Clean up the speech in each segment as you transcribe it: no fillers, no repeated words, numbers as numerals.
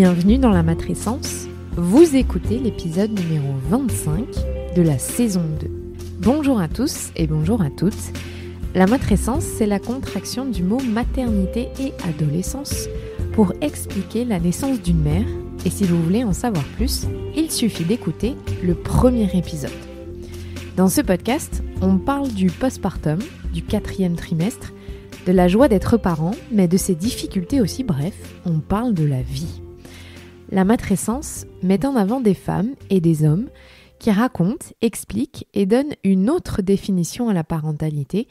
Bienvenue dans la matrescence. Vous écoutez l'épisode numéro 25 de la saison 2. Bonjour à tous et bonjour à toutes. La matrescence, c'est la contraction du mot maternité et adolescence pour expliquer la naissance d'une mère. Et si vous voulez en savoir plus, il suffit d'écouter le premier épisode. Dans ce podcast, on parle du postpartum, du 4e trimestre, de la joie d'être parent, mais de ses difficultés aussi, bref, on parle de la vie. La matrescence met en avant des femmes et des hommes qui racontent, expliquent et donnent une autre définition à la parentalité,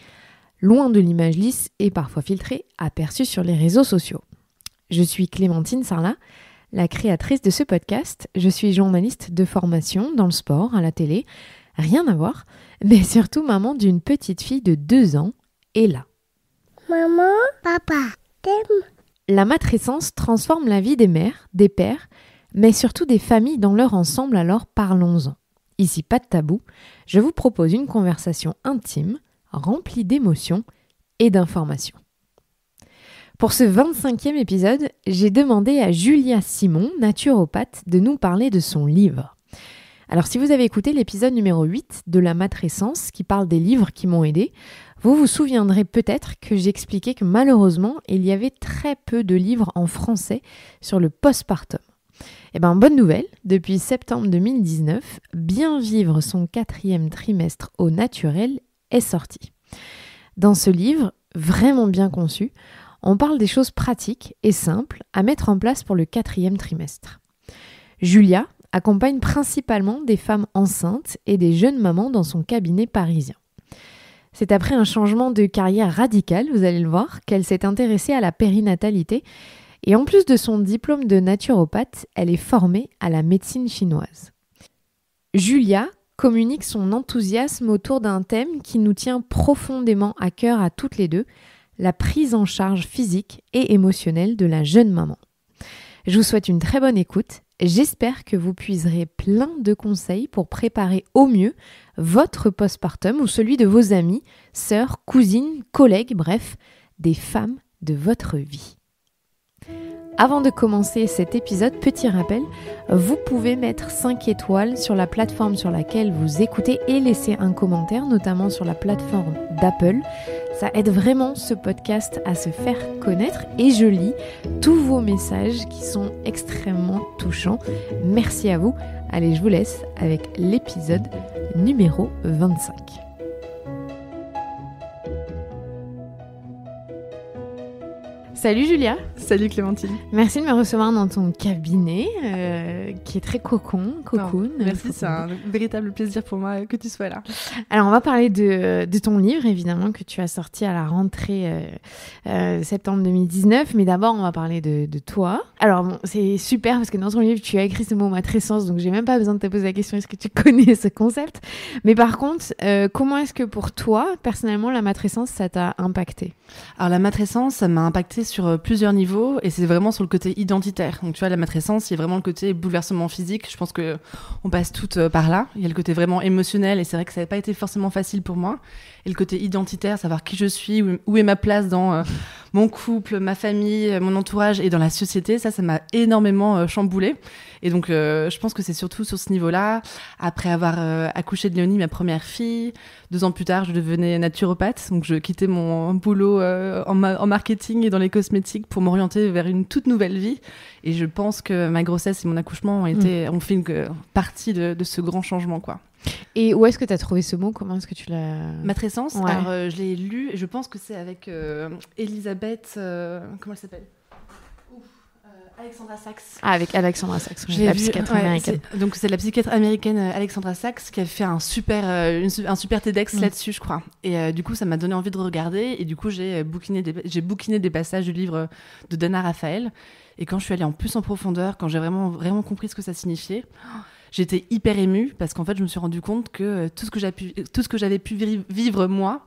loin de l'image lisse et parfois filtrée aperçue sur les réseaux sociaux. Je suis Clémentine Sarlat, la créatrice de ce podcast. Je suis journaliste de formation dans le sport, à la télé, rien à voir, mais surtout maman d'une petite fille de 2 ans, Ella. Maman, papa, t'aimes? La matrescence transforme la vie des mères, des pères, mais surtout des familles dans leur ensemble, alors parlons-en. Ici, pas de tabou, je vous propose une conversation intime, remplie d'émotions et d'informations. Pour ce 25e épisode, j'ai demandé à Julia Simon, naturopathe, de nous parler de son livre. Alors si vous avez écouté l'épisode numéro 8 de la matrescence qui parle des livres qui m'ont aidée, vous vous souviendrez peut-être que j'expliquais que malheureusement, il y avait très peu de livres en français sur le postpartum. Eh bien, bonne nouvelle, depuis septembre 2019, Bien vivre son 4e trimestre au naturel est sorti. Dans ce livre, vraiment bien conçu, on parle des choses pratiques et simples à mettre en place pour le 4e trimestre. Julia accompagne principalement des femmes enceintes et des jeunes mamans dans son cabinet parisien. C'est après un changement de carrière radical, vous allez le voir, qu'elle s'est intéressée à la périnatalité et en plus de son diplôme de naturopathe, elle est formée à la médecine chinoise. Julia communique son enthousiasme autour d'un thème qui nous tient profondément à cœur à toutes les deux, la prise en charge physique et émotionnelle de la jeune maman. Je vous souhaite une très bonne écoute. J'espère que vous puiserez plein de conseils pour préparer au mieux votre postpartum ou celui de vos amis, sœurs, cousines, collègues, bref, des femmes de votre vie. Avant de commencer cet épisode, petit rappel, vous pouvez mettre 5 étoiles sur la plateforme sur laquelle vous écoutez et laisser un commentaire, notamment sur la plateforme d'Apple. Ça aide vraiment ce podcast à se faire connaître et je lis tous vos messages qui sont extrêmement touchants. Merci à vous. Allez, je vous laisse avec l'épisode numéro 25. Salut Julia. Salut Clémentine. Merci de me recevoir dans ton cabinet qui est très cocoon. Merci, c'est un véritable plaisir pour moi que tu sois là. Alors on va parler de ton livre évidemment que tu as sorti à la rentrée septembre 2019, mais d'abord on va parler de toi. Alors bon, c'est super parce que dans ton livre tu as écrit ce mot matrescence, donc j'ai même pas besoin de te poser la question est-ce que tu connais ce concept. Mais par contre, comment est-ce que pour toi personnellement la matrescence ça t'a impacté? Alors la matrescence ça m'a impacté sur plusieurs niveaux et c'est vraiment sur le côté identitaire. Donc tu vois, la matrescence, il y a vraiment le côté bouleversement physique. Je pense qu'on passe toutes par là. Il y a le côté vraiment émotionnel et c'est vrai que ça n'a pas été forcément facile pour moi. Et le côté identitaire, savoir qui je suis, où est ma place dans mon couple, ma famille, mon entourage et dans la société, ça m'a énormément chamboulée. Et donc je pense que c'est surtout sur ce niveau-là. Après avoir accouché de Léonie, ma première fille, 2 ans plus tard, je devenais naturopathe. Donc je quittais mon boulot en marketing et dans les cosmétiques pour m'orienter vers une toute nouvelle vie. Et je pense que ma grossesse et mon accouchement ont fait une partie de ce grand changement, quoi. Et où est-ce que tu as trouvé ce mot? Comment est-ce que tu l'as... Matrescence, ouais. Alors je l'ai lu et je pense que c'est avec Elisabeth... comment elle s'appelle? Alexandra Sachs. Ah, avec Alexandra Sachs, la psychiatre américaine. Donc c'est la psychiatre américaine Alexandra Sachs qui a fait un super TEDx là-dessus, je crois. Et du coup, ça m'a donné envie de regarder. Et du coup, j'ai bookiné des passages du livre de Dana Raphael. Et quand je suis allée en plus en profondeur, quand j'ai vraiment, vraiment compris ce que ça signifiait, j'étais hyper émue parce qu'en fait, je me suis rendu compte que tout ce que j'avais pu vivre moi,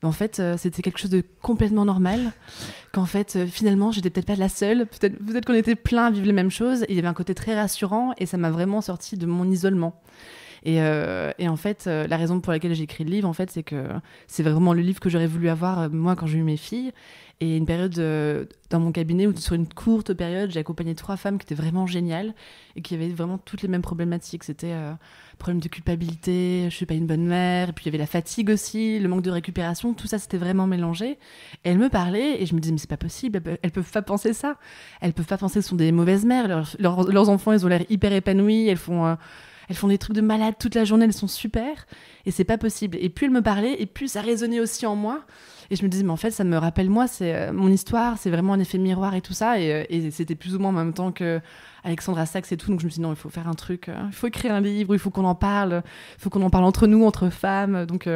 en fait, c'était quelque chose de complètement normal. Qu'en fait, finalement, j'étais peut-être pas la seule. Peut-être qu'on était plein à vivre les mêmes choses. Et il y avait un côté très rassurant et ça m'a vraiment sorti de mon isolement. Et en fait, la raison pour laquelle j'ai écrit le livre, en fait, c'est que c'est vraiment le livre que j'aurais voulu avoir, moi, quand j'ai eu mes filles. Et une période dans mon cabinet où, sur une courte période, j'ai accompagné 3 femmes qui étaient vraiment géniales et qui avaient vraiment toutes les mêmes problématiques. C'était problème de culpabilité, je suis pas une bonne mère, et puis il y avait la fatigue aussi, le manque de récupération, tout ça, c'était vraiment mélangé. Et elles me parlaient et je me disais, mais c'est pas possible, elles peuvent pas penser ça. Elles peuvent pas penser que ce sont des mauvaises mères. Leurs enfants, ils ont l'air hyper épanouis, elles font des trucs de malade toute la journée, elles sont super, et c'est pas possible. Et plus elles me parlaient, et plus ça résonnait aussi en moi. Et je me disais, mais en fait, ça me rappelle moi, c'est mon histoire, c'est vraiment un effet miroir et tout ça. Et c'était plus ou moins en même temps que Alexandra Sachs et tout. Donc je me suis dit, non, il faut faire un truc, il faut écrire un livre, il faut qu'on en parle, il faut qu'on en parle entre nous, entre femmes. Donc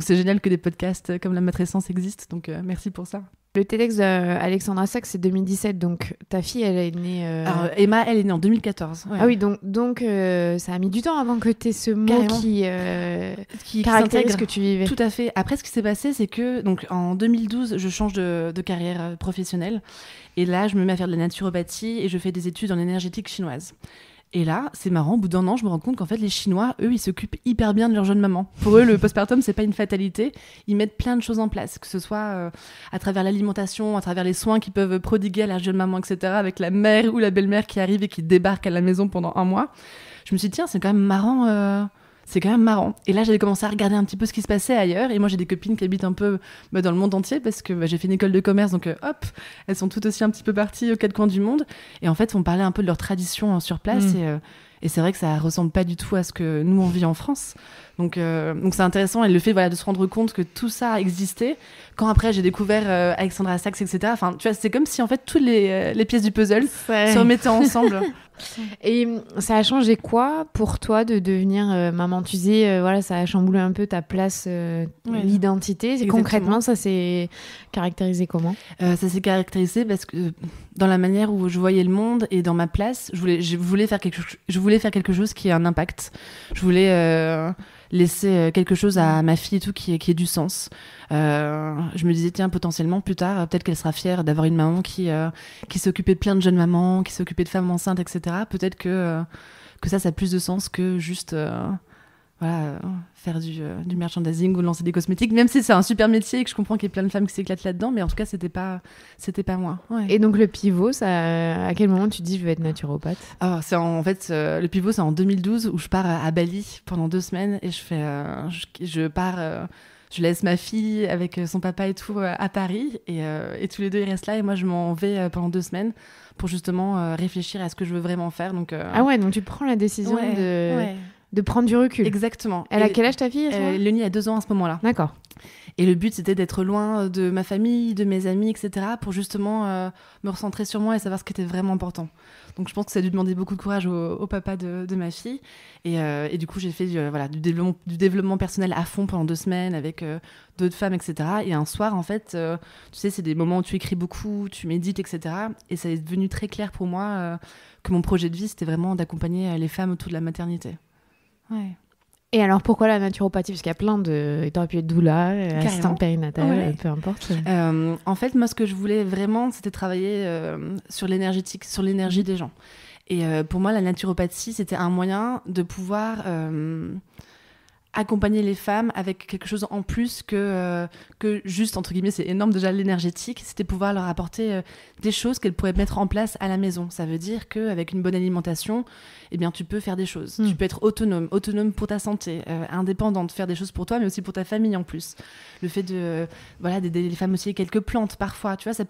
c'est génial que des podcasts comme La Matrescence existent. Donc merci pour ça. Le TEDx d'Alexandra Sachs, c'est 2017, donc ta fille, elle est née... Alors, Emma, elle est née en 2014. Ouais. Ah oui, donc ça a mis du temps avant que tu aies ce mot qui caractérise ce que tu vivais. Tout à fait. Après, ce qui s'est passé, c'est que donc, en 2012, je change de carrière professionnelle. Et là, je me mets à faire de la naturopathie et je fais des études en énergétique chinoise. Et là, c'est marrant, au bout d'1 an, je me rends compte qu'en fait, les Chinois, eux, ils s'occupent hyper bien de leur jeune maman. Pour eux, le postpartum, c'est pas une fatalité. Ils mettent plein de choses en place, que ce soit à travers l'alimentation, à travers les soins qu'ils peuvent prodiguer à la jeune maman, etc., avec la mère ou la belle-mère qui arrive et qui débarque à la maison pendant 1 mois. Je me suis dit, tiens, c'est quand même marrant. C'est quand même marrant. Et là, j'avais commencé à regarder un petit peu ce qui se passait ailleurs. Et moi, j'ai des copines qui habitent un peu dans le monde entier parce que j'ai fait une école de commerce. Donc, hop, elles sont toutes aussi un petit peu parties aux 4 coins du monde. Et en fait, on parlait un peu de leur tradition sur place. Et c'est vrai que ça ressemble pas du tout à ce que nous, on vit en France. Donc c'est intéressant. Et le fait de se rendre compte que tout ça existait. Quand après, j'ai découvert Alexandra Sachs, etc. Enfin, tu vois, c'est comme si, en fait, toutes les pièces du puzzle se remettaient ensemble. Et ça a changé quoi pour toi de devenir maman? Tu disais, ça a chamboulé un peu ta place, l'identité. Exactement. Concrètement, ça s'est caractérisé comment? Ça s'est caractérisé parce que dans la manière où je voyais le monde et dans ma place, je voulais faire quelque chose qui ait un impact. Je voulais laisser quelque chose à ma fille et tout qui ait du sens. Je me disais, tiens, potentiellement plus tard, peut-être qu'elle sera fière d'avoir une maman qui s'occupait de plein de jeunes mamans, qui s'occupait de femmes enceintes, etc. Peut-être que ça a plus de sens que juste faire du merchandising ou lancer des cosmétiques, même si c'est un super métier et que je comprends qu'il y a plein de femmes qui s'éclatent là-dedans, mais en tout cas, c'était pas moi. Ouais. Et donc, le pivot, à quel moment tu dis je vais être naturopathe? Le pivot, c'est en 2012 où je pars à Bali pendant 2 semaines et je laisse ma fille avec son papa et tout à Paris et tous les deux ils restent là et moi je m'en vais pendant 2 semaines pour justement réfléchir à ce que je veux vraiment faire. Donc tu prends la décision de prendre du recul. Exactement. Elle a quel âge ta fille? Léonie a 2 ans à ce moment-là. D'accord. Et le but, c'était d'être loin de ma famille, de mes amis, etc., pour justement me recentrer sur moi et savoir ce qui était vraiment important. Donc, je pense que ça a dû demander beaucoup de courage au papa de ma fille. Et du coup, j'ai fait du développement personnel à fond pendant 2 semaines avec d'autres femmes, etc. Et un soir, en fait, tu sais, c'est des moments où tu écris beaucoup, tu médites, etc. Et ça est devenu très clair pour moi que mon projet de vie, c'était vraiment d'accompagner les femmes autour de la maternité. Ouais. Et alors, pourquoi la naturopathie? Parce qu'il y a plein de... T'aurais pu être doula, assistante périnatale, peu importe. En fait, moi, ce que je voulais vraiment, c'était travailler sur l'énergie des gens. Et pour moi, la naturopathie, c'était un moyen de pouvoir accompagner les femmes avec quelque chose en plus que juste, entre guillemets, c'est énorme déjà, l'énergétique. C'était pouvoir leur apporter des choses qu'elles pourraient mettre en place à la maison. Ça veut dire qu'avec une bonne alimentation, eh bien, tu peux faire des choses. Tu peux être autonome pour ta santé, indépendante, faire des choses pour toi, mais aussi pour ta famille en plus. Le fait d'aider les femmes aussi avec quelques plantes parfois, tu vois, ça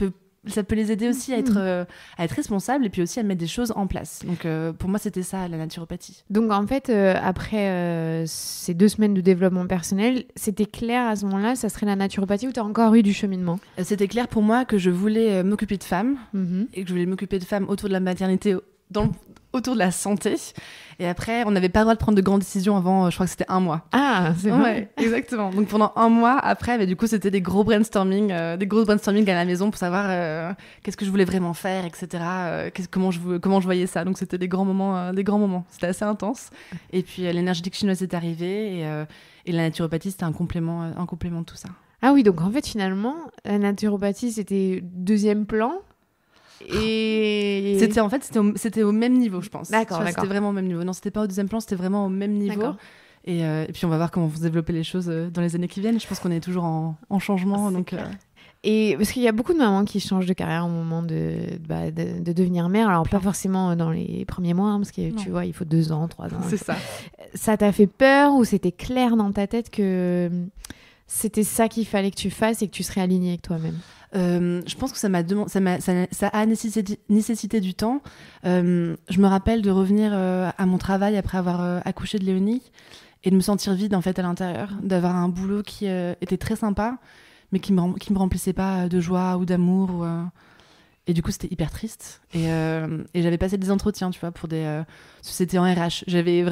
peut les aider aussi à être responsables et puis aussi à mettre des choses en place. Donc pour moi, c'était ça, la naturopathie. Donc en fait, après ces 2 semaines de développement personnel, c'était clair à ce moment-là, ça serait la naturopathie ou tu as encore eu du cheminement? C'était clair pour moi que je voulais m'occuper de femmes et que je voulais m'occuper de femmes autour de la maternité, autour de la santé. Et après, on n'avait pas le droit de prendre de grandes décisions avant, je crois que c'était 1 mois. Ah, c'est vrai. Ouais, exactement. Donc pendant 1 mois, après, du coup, c'était des gros brainstorming à la maison pour savoir qu'est-ce que je voulais vraiment faire, etc. Comment je voyais ça. Donc c'était des grands moments. C'était assez intense. Et puis l'énergétique chinoise est arrivée et la naturopathie, c'était un complément de tout ça. Ah oui, donc en fait, finalement, la naturopathie, c'était 2e plan. Et c'était au même niveau, je pense. D'accord. C'était vraiment au même niveau. Non, c'était pas au 2e plan, c'était vraiment au même niveau. D'accord. Et puis on va voir comment vont se développer les choses dans les années qui viennent. Je pense qu'on est toujours en changement. Donc, Et parce qu'il y a beaucoup de mamans qui changent de carrière au moment de devenir mère. Alors pas forcément dans les premiers mois, parce que tu vois, il faut 2 ans, 3 ans. C'est ça. Ça t'a fait peur ou c'était clair dans ta tête que c'était ça qu'il fallait que tu fasses et que tu serais alignée avec toi-même? Je pense que ça a nécessité du temps. Je me rappelle de revenir à mon travail après avoir accouché de Léonie et de me sentir vide en fait à l'intérieur, d'avoir un boulot qui était très sympa, mais qui me remplissait pas de joie ou d'amour. Et du coup, c'était hyper triste. Et j'avais passé des entretiens, tu vois, pour des sociétés en RH. J'avais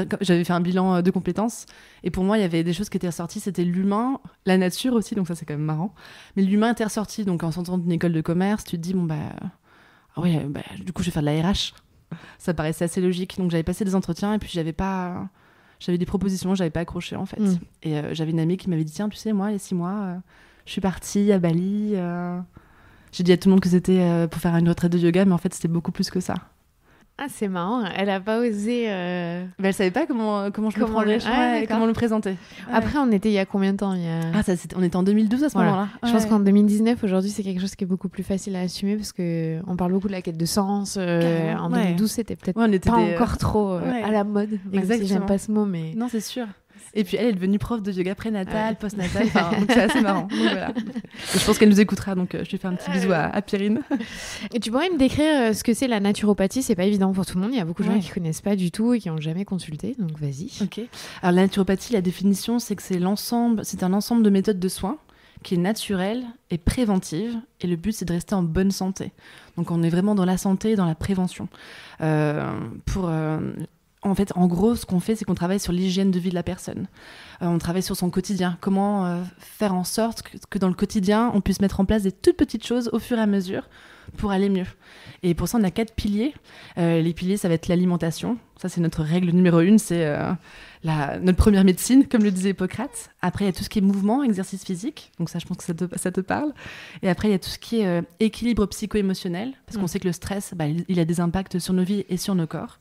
fait un bilan de compétences. Et pour moi, il y avait des choses qui étaient ressorties. C'était l'humain, la nature aussi, donc ça, c'est quand même marrant. Mais l'humain était ressorti. Donc, en sortant d'une école de commerce, tu te dis, du coup, je vais faire de la RH. Ça paraissait assez logique. Donc, j'avais passé des entretiens et puis j'avais des propositions, j'avais pas accroché, en fait. Et j'avais une amie qui m'avait dit, tiens, tu sais, moi, les 6 mois, je suis partie à Bali... J'ai dit à tout le monde que c'était pour faire une retraite de yoga, mais en fait, c'était beaucoup plus que ça. Ah, c'est marrant. Elle a pas osé... Mais elle savait pas comment je le prendrais, comment le présenter. Ouais. Après, on était il y a combien de temps on était en 2012 à ce moment-là. Je pense qu'en 2019, aujourd'hui, c'est quelque chose qui est beaucoup plus facile à assumer parce qu'on parle beaucoup de la quête de sens. En 2012, c'était peut-être encore trop à la mode. Exactement. Si j'aime pas ce mot, mais... Non, c'est sûr. Et puis elle est devenue prof de yoga prénatal, postnatal, donc c'est assez marrant. Donc, voilà. Et je pense qu'elle nous écoutera, donc je lui fais un petit bisou à Pierrine. Et tu pourrais me décrire ce que c'est la naturopathie? C'est pas évident pour tout le monde, il y a beaucoup de gens qui connaissent pas du tout et qui ont jamais consulté, donc vas-y. Ok. Alors la naturopathie, la définition, c'est que c'est un ensemble de méthodes de soins qui est naturelle et préventive, et le but c'est de rester en bonne santé. Donc on est vraiment dans la santé et dans la prévention. En fait, en gros, ce qu'on fait, c'est qu'on travaille sur l'hygiène de vie de la personne. On travaille sur son quotidien. Comment faire en sorte que dans le quotidien, on puisse mettre en place des toutes petites choses au fur et à mesure pour aller mieux. Et pour ça, on a 4 piliers. Les piliers, ça va être l'alimentation. Ça, c'est notre règle numéro 1. C'est notre première médecine, comme le disait Hippocrate. Après, il y a tout ce qui est mouvement, exercice physique. Donc ça, je pense que ça te parle. Et après, il y a tout ce qui est équilibre psycho-émotionnel. Parce qu'on sait que le stress, il a des impacts sur nos vies et sur nos corps.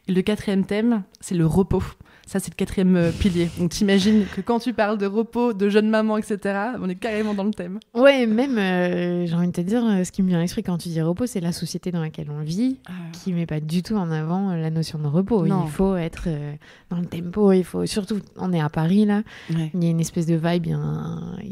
Et le 4e thème, c'est le repos. Ça, c'est le 4e pilier. Donc, t'imagines que quand tu parles de repos, de jeune maman, etc., on est carrément dans le thème. Ouais, même, j'ai envie de te dire, ce qui me vient à l'esprit quand tu dis repos, c'est la société dans laquelle on vit, qui met pas du tout en avant la notion de repos. Non. Il faut être dans le tempo, surtout, on est à Paris, là, il y a une espèce de vibe, il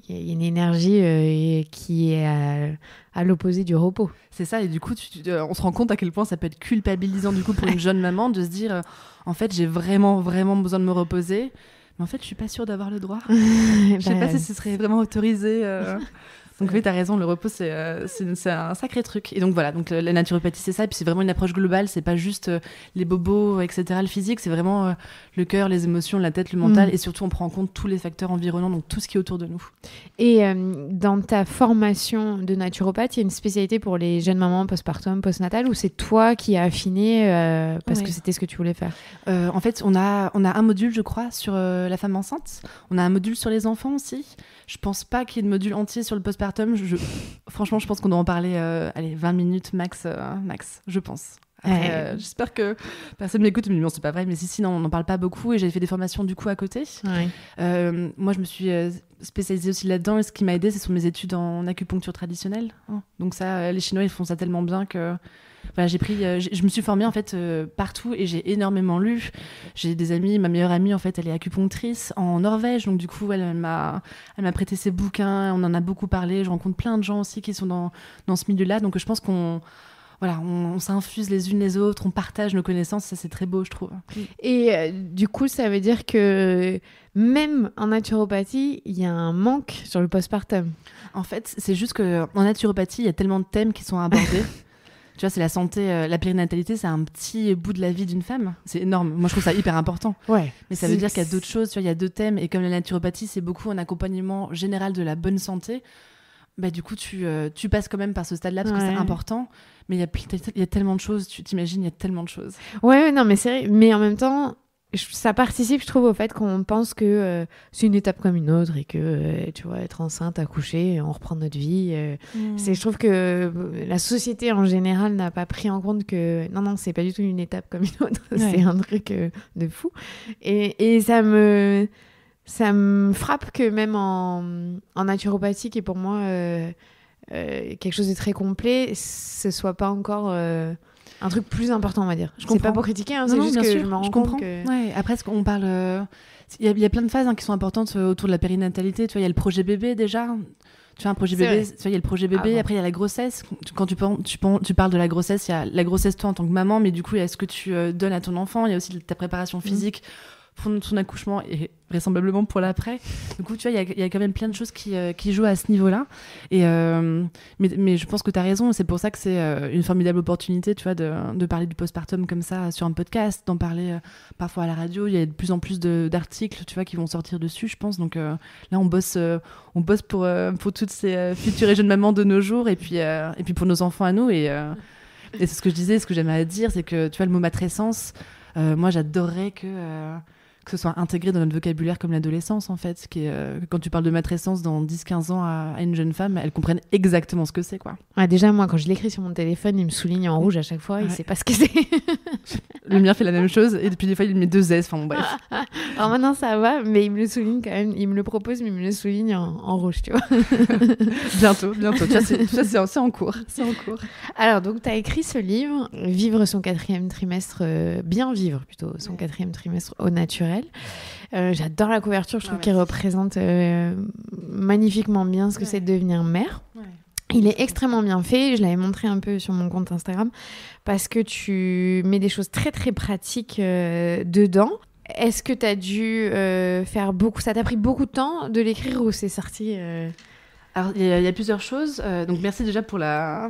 y a une énergie qui est à l'opposé du repos. C'est ça, et du coup, on se rend compte à quel point ça peut être culpabilisant du coup pour une jeune maman de se dire en fait, j'ai vraiment, vraiment besoin de me reposer, mais en fait, je suis pas sûre d'avoir le droit. Je sais pas si ce serait vraiment autorisé. Donc oui, t'as raison, le repos, c'est un sacré truc. Et donc voilà, donc la naturopathie, c'est ça, et puis c'est vraiment une approche globale, c'est pas juste les bobos, etc., le physique, c'est vraiment le cœur, les émotions, la tête, le mental, et surtout on prend en compte tous les facteurs environnants, donc tout ce qui est autour de nous. Et dans ta formation de naturopathe, il y a une spécialité pour les jeunes mamans postpartum, postnatal, ou c'est toi qui as affiné parce que c'était ce que tu voulais faire? En fait, on a un module, je crois, sur la femme enceinte, on a un module sur les enfants aussi. Je pense pas qu'il y ait de module entier sur le postpartum. Franchement, je pense qu'on doit en parler 20 minutes max, je pense. Après, j'espère que personne m'écoute, mais non, c'est pas vrai. Mais si, non, on n'en parle pas beaucoup et j'avais fait des formations du coup à côté. Moi, je me suis spécialisée aussi là-dedans et ce qui m'a aidée, ce sont mes études en acupuncture traditionnelle. Donc ça, les Chinois, ils font ça tellement bien que... Voilà, je me suis formée en fait partout et j'ai énormément lu. J'ai des amis, ma meilleure amie en fait, elle est acupunctrice en Norvège, donc du coup elle m'a prêté ses bouquins, on en a beaucoup parlé. Je rencontre plein de gens aussi qui sont dans ce milieu-là, donc je pense qu'on s'infuse les unes les autres, on partage nos connaissances, ça c'est très beau, je trouve. Et du coup, ça veut dire que même en naturopathie, il y a un manque sur le postpartum. En fait, c'est juste qu'en naturopathie, il y a tellement de thèmes qui sont abordés. Tu vois, c'est la santé, la périnatalité, c'est un petit bout de la vie d'une femme. C'est énorme. Moi, je trouve ça hyper important. Ouais. Mais ça veut dire qu'il y a d'autres choses. Tu vois, il y a 2 thèmes. Et comme la naturopathie, c'est beaucoup un accompagnement général de la bonne santé. Du coup, tu passes quand même par ce stade-là parce que c'est important. Mais il y a tellement de choses. Tu t'imagines, il y a tellement de choses. Ouais, non, mais c'est vrai. Mais en même temps, ça participe, je trouve, au fait qu'on pense que c'est une étape comme une autre et que, tu vois, être enceinte, accoucher, on reprend notre vie. Je trouve que la société en général n'a pas pris en compte que non, c'est pas du tout une étape comme une autre. Ouais. C'est un truc de fou. Et ça me frappe que même en naturopathie, qui est pour moi quelque chose de très complet, ce soit pas encore un truc plus important, on va dire. C'est pas pour critiquer, c'est juste que je me rends compte que... Ouais, après, on parle... Il y a plein de phases qui sont importantes autour de la périnatalité. Tu vois, il y a le projet bébé déjà. Tu vois, un projet bébé, tu vois, il y a le projet bébé, après il y a la grossesse. Quand tu parles de la grossesse, il y a la grossesse toi en tant que maman, mais du coup, il y a ce que tu donnes à ton enfant. Il y a aussi ta préparation physique pour son accouchement et vraisemblablement pour l'après. Du coup, tu vois, il y a quand même plein de choses qui jouent à ce niveau-là. Et, mais je pense que tu as raison. C'est pour ça que c'est une formidable opportunité, tu vois, de parler du postpartum comme ça sur un podcast, d'en parler parfois à la radio. Il y a de plus en plus d'articles, tu vois, qui vont sortir dessus, je pense. Donc là, on bosse pour toutes ces futures et jeunes mamans de nos jours et puis pour nos enfants à nous. Et c'est ce que je disais, ce que j'aimerais dire, c'est que, tu vois, le mot matrescence, moi, j'adorerais que ce soit intégré dans notre vocabulaire comme l'adolescence, en fait. Quand tu parles de matrescence dans 10-15 ans à une jeune femme, elle comprenne exactement ce que c'est, quoi. Ouais, déjà, moi, quand je l'écris sur mon téléphone, il me souligne en rouge à chaque fois, il sait pas ce que c'est. Le mien fait la même chose, et puis des fois, il met 2 S, enfin bon, bref. Alors maintenant, ça va, mais il me le souligne quand même. Il me le propose, mais il me le souligne en rouge, tu vois. Bientôt. Tu vois, c'est en cours. Alors, donc, tu as écrit ce livre, Vivre son 4e trimestre, bien vivre plutôt, son 4e trimestre au naturel. J'adore la couverture, je trouve qu'elle représente magnifiquement bien ce que c'est de devenir mère. Ouais. Il est extrêmement bien fait, je l'avais montré un peu sur mon compte Instagram, parce que tu mets des choses très très pratiques dedans. Est-ce que tu as dû faire beaucoup, ça t'a pris beaucoup de temps de l'écrire ou c'est sorti Alors, il y a plusieurs choses. Donc, merci déjà pour la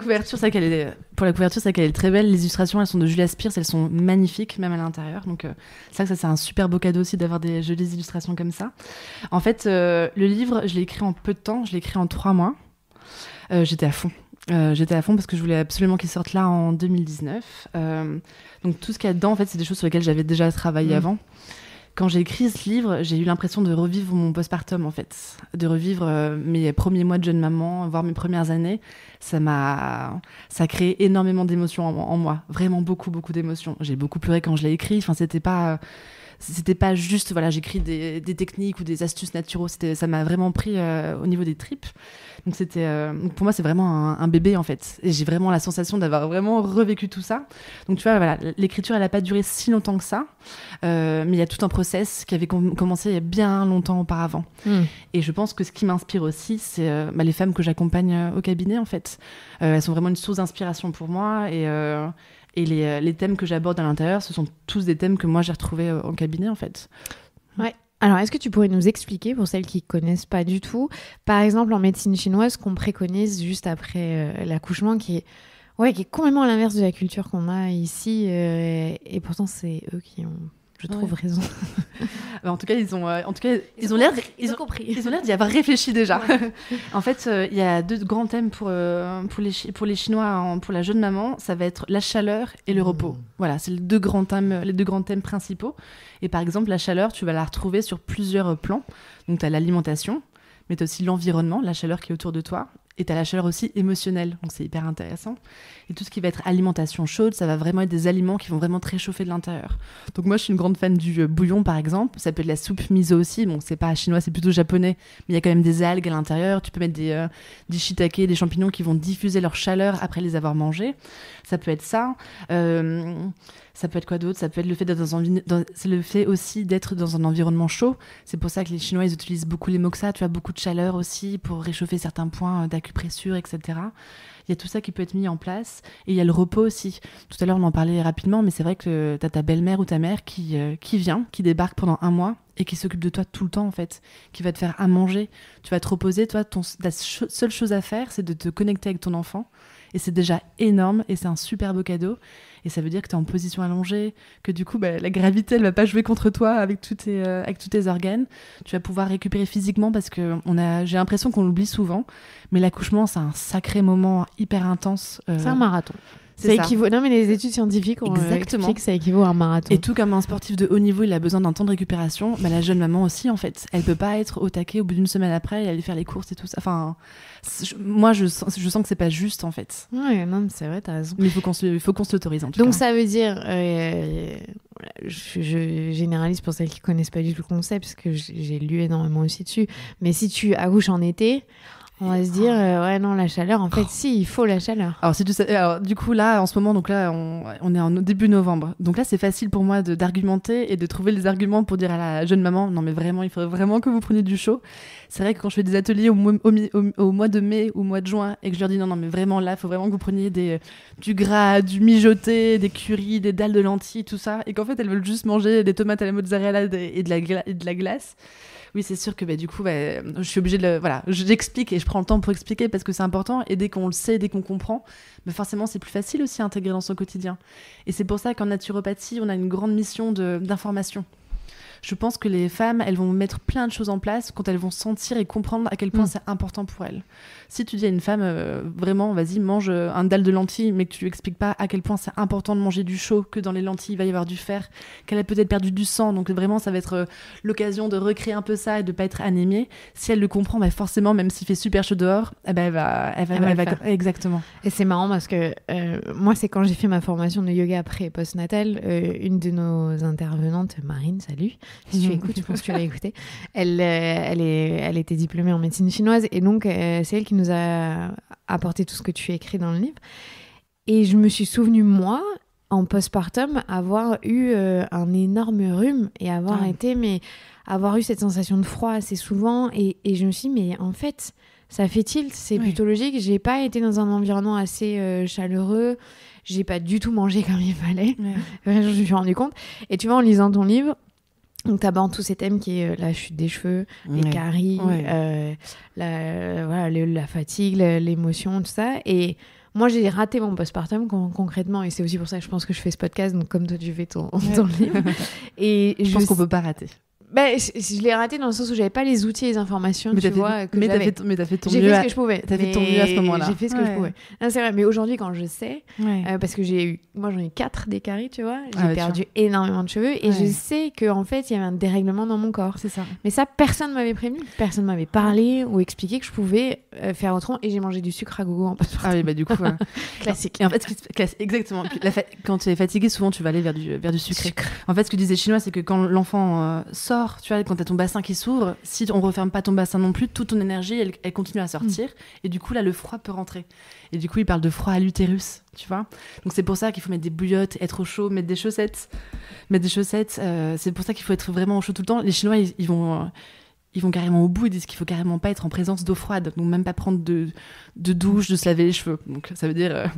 couverture. C'est vrai qu'elle est très belle. Les illustrations, elles sont de Julia Spears. Elles sont magnifiques, même à l'intérieur. Donc, ça, c'est un super beau cadeau aussi d'avoir des jolies illustrations comme ça. En fait, le livre, je l'ai écrit en peu de temps. Je l'ai écrit en 3 mois. J'étais à fond. Parce que je voulais absolument qu'il sorte là en 2019. Donc, tout ce qu'il y a dedans, en fait, c'est des choses sur lesquelles j'avais déjà travaillé avant. Quand j'ai écrit ce livre, j'ai eu l'impression de revivre mon postpartum, en fait. De revivre mes premiers mois de jeune maman, voire mes premières années. Ça a créé énormément d'émotions en moi. Vraiment beaucoup, beaucoup d'émotions. J'ai beaucoup pleuré quand je l'ai écrit. Enfin, c'était pas juste, voilà, j'écris des techniques ou des astuces naturelles. Ça m'a vraiment pris au niveau des tripes. Donc pour moi, c'est vraiment un bébé, en fait. Et j'ai vraiment la sensation d'avoir vraiment revécu tout ça. Donc tu vois, voilà, l'écriture, elle n'a pas duré si longtemps que ça. Mais il y a tout un process qui avait commencé il y a bien longtemps auparavant. Et je pense que ce qui m'inspire aussi, c'est les femmes que j'accompagne au cabinet, en fait. Elles sont vraiment une source d'inspiration pour moi. Et les thèmes que j'aborde à l'intérieur, ce sont tous des thèmes que moi j'ai retrouvés en cabinet, en fait. Ouais. Alors, est-ce que tu pourrais nous expliquer, pour celles qui ne connaissent pas du tout, par exemple en médecine chinoise, qu'on préconise juste après l'accouchement, qui est complètement à l'inverse de la culture qu'on a ici, et pourtant c'est eux qui ont, je trouve, raison. En tout cas, ils ont l'air d'y avoir réfléchi déjà. Ouais. En fait, il y a 2 grands thèmes pour les Chinois, pour la jeune maman. Ça va être la chaleur et le repos. Voilà, c'est les deux grands thèmes principaux. Et par exemple, la chaleur, tu vas la retrouver sur plusieurs plans. Donc, tu as l'alimentation, mais tu as aussi l'environnement, la chaleur qui est autour de toi. Et tu as la chaleur aussi émotionnelle, donc c'est hyper intéressant. Et tout ce qui va être alimentation chaude, ça va vraiment être des aliments qui vont vraiment te réchauffer de l'intérieur. Donc moi, je suis une grande fan du bouillon, par exemple. Ça peut être la soupe miso aussi. Bon, c'est pas chinois, c'est plutôt japonais. Mais il y a quand même des algues à l'intérieur. Tu peux mettre des shiitake, des champignons qui vont diffuser leur chaleur après les avoir mangés. Ça peut être ça. Ça peut être quoi d'autre ? Ça peut être le fait c'est le fait aussi d'être dans un environnement chaud. C'est pour ça que les Chinois, ils utilisent beaucoup les moxa. Tu as beaucoup de chaleur aussi pour réchauffer certains points d'acupressure, etc. Il y a tout ça qui peut être mis en place. Et il y a le repos aussi. Tout à l'heure, on en parlait rapidement, mais c'est vrai que tu as ta belle-mère ou ta mère qui vient, qui débarque pendant 1 mois et qui s'occupe de toi tout le temps, en fait, qui va te faire à manger. Tu vas te reposer. Toi, la seule chose à faire, c'est de te connecter avec ton enfant. Et c'est déjà énorme et c'est un super beau cadeau. Et ça veut dire que tu es en position allongée, que du coup, la gravité, elle va pas jouer contre toi avec tous tes organes. Tu vas pouvoir récupérer physiquement parce que j'ai l'impression qu'on l'oublie souvent. Mais l'accouchement, c'est un sacré moment hyper intense. C'est un marathon. C'est ça. Non, mais les études scientifiques ont expliqué que ça équivaut à un marathon. Et tout comme un sportif de haut niveau, il a besoin d'un temps de récupération, la jeune maman aussi, en fait. Elle peut pas être au taquet au bout d'une semaine après et aller faire les courses et tout ça. Enfin, moi, je sens que c'est pas juste, en fait. Ouais, non, c'est vrai, t'as raison. Mais il faut qu'on se l'autorise, en tout cas. Donc, ça veut dire... je généralise pour celles qui connaissent pas du tout le concept, parce que j'ai lu énormément aussi dessus. Mais si tu accouches en été... On va se dire, ouais, non, la chaleur, en fait, si, il faut la chaleur. Alors, du coup, là, en ce moment, donc là, on est en début novembre. Donc là, c'est facile pour moi d'argumenter et de trouver les arguments pour dire à la jeune maman, non, mais vraiment, il faudrait vraiment que vous preniez du chaud. C'est vrai que quand je fais des ateliers au mois de mai ou au mois de juin et que je leur dis, non, mais vraiment, là, il faut vraiment que vous preniez du gras, du mijoté, des currys, des dalles de lentilles, tout ça, et qu'en fait, elles veulent juste manger des tomates à la mozzarella et de la glace. Oui, c'est sûr que du coup, je suis obligée de j'explique et je prends le temps pour expliquer parce que c'est important. Et dès qu'on le sait, dès qu'on comprend, forcément, c'est plus facile aussi à intégrer dans son quotidien. Et c'est pour ça qu'en naturopathie, on a une grande mission d'information. Je pense que les femmes, elles vont mettre plein de choses en place quand elles vont sentir et comprendre à quel point c'est important pour elles. Si tu dis à une femme, vraiment, vas-y, mange un dalle de lentilles, mais que tu lui expliques pas à quel point c'est important de manger du chaud, que dans les lentilles, il va y avoir du fer, qu'elle a peut-être perdu du sang, donc vraiment, ça va être l'occasion de recréer un peu ça et de pas être anémiée. Si elle le comprend, forcément, même s'il fait super chaud dehors, elle va exactement. Et c'est marrant parce que moi, c'est quand j'ai fait ma formation de yoga pré et post-natal, une de nos intervenantes, Marine, salut, si tu écoutes, je pense que tu l'as écouté, elle était diplômée en médecine chinoise et donc c'est elle qui nous a apporté tout ce que tu as écrit dans le livre. Et je me suis souvenue, moi, en postpartum, avoir eu un énorme rhume et avoir eu cette sensation de froid assez souvent. Et je me suis dit, mais en fait, ça fait tilt, c'est plutôt logique. J'ai pas été dans un environnement assez chaleureux. J'ai pas du tout mangé comme il fallait. Je me suis rendu compte. Et tu vois, en lisant ton livre, donc t'abordes tous ces thèmes qui est la chute des cheveux, les caries, la fatigue, l'émotion, tout ça. Et moi, j'ai raté mon postpartum concrètement, et c'est aussi pour ça que je pense que je fais ce podcast, donc comme toi tu fais ton livre. Et je pense qu'on peut pas rater. Je l'ai raté dans le sens où j'avais pas les outils et les informations, mais tu vois, que j'avais. Mais t'as fait ton mieux. J'ai fait ce que je pouvais. T'as fait ton mieux à ce moment-là. J'ai fait ce que je pouvais. Non, c'est vrai, mais aujourd'hui, quand je sais, parce que moi j'en ai 4 des caries, tu vois, j'ai perdu énormément de cheveux, et je sais qu'en fait, il y avait un dérèglement dans mon corps. C'est ça. Mais ça, personne m'avait prévenu, personne m'avait parlé ou expliqué que je pouvais faire autrement, et j'ai mangé du sucre à gogo en postpartum. Ah oui, du coup. Classique. Et en fait, exactement. Quand tu es fatigué, souvent tu vas aller vers du sucré. En fait, ce que disait Chinois, c'est que quand l'enfant sort, tu vois, quand t'as ton bassin qui s'ouvre, si on referme pas ton bassin non plus, toute ton énergie, elle continue à sortir. Et du coup, là, le froid peut rentrer. Et du coup, il parle de froid à l'utérus, tu vois. Donc, c'est pour ça qu'il faut mettre des bouillottes, être au chaud, mettre des chaussettes. C'est pour ça qu'il faut être vraiment au chaud tout le temps. Les Chinois, ils vont carrément au bout, ils disent qu'il faut carrément pas être en présence d'eau froide, donc même pas prendre de douche, de se laver les cheveux. Donc ça veut dire,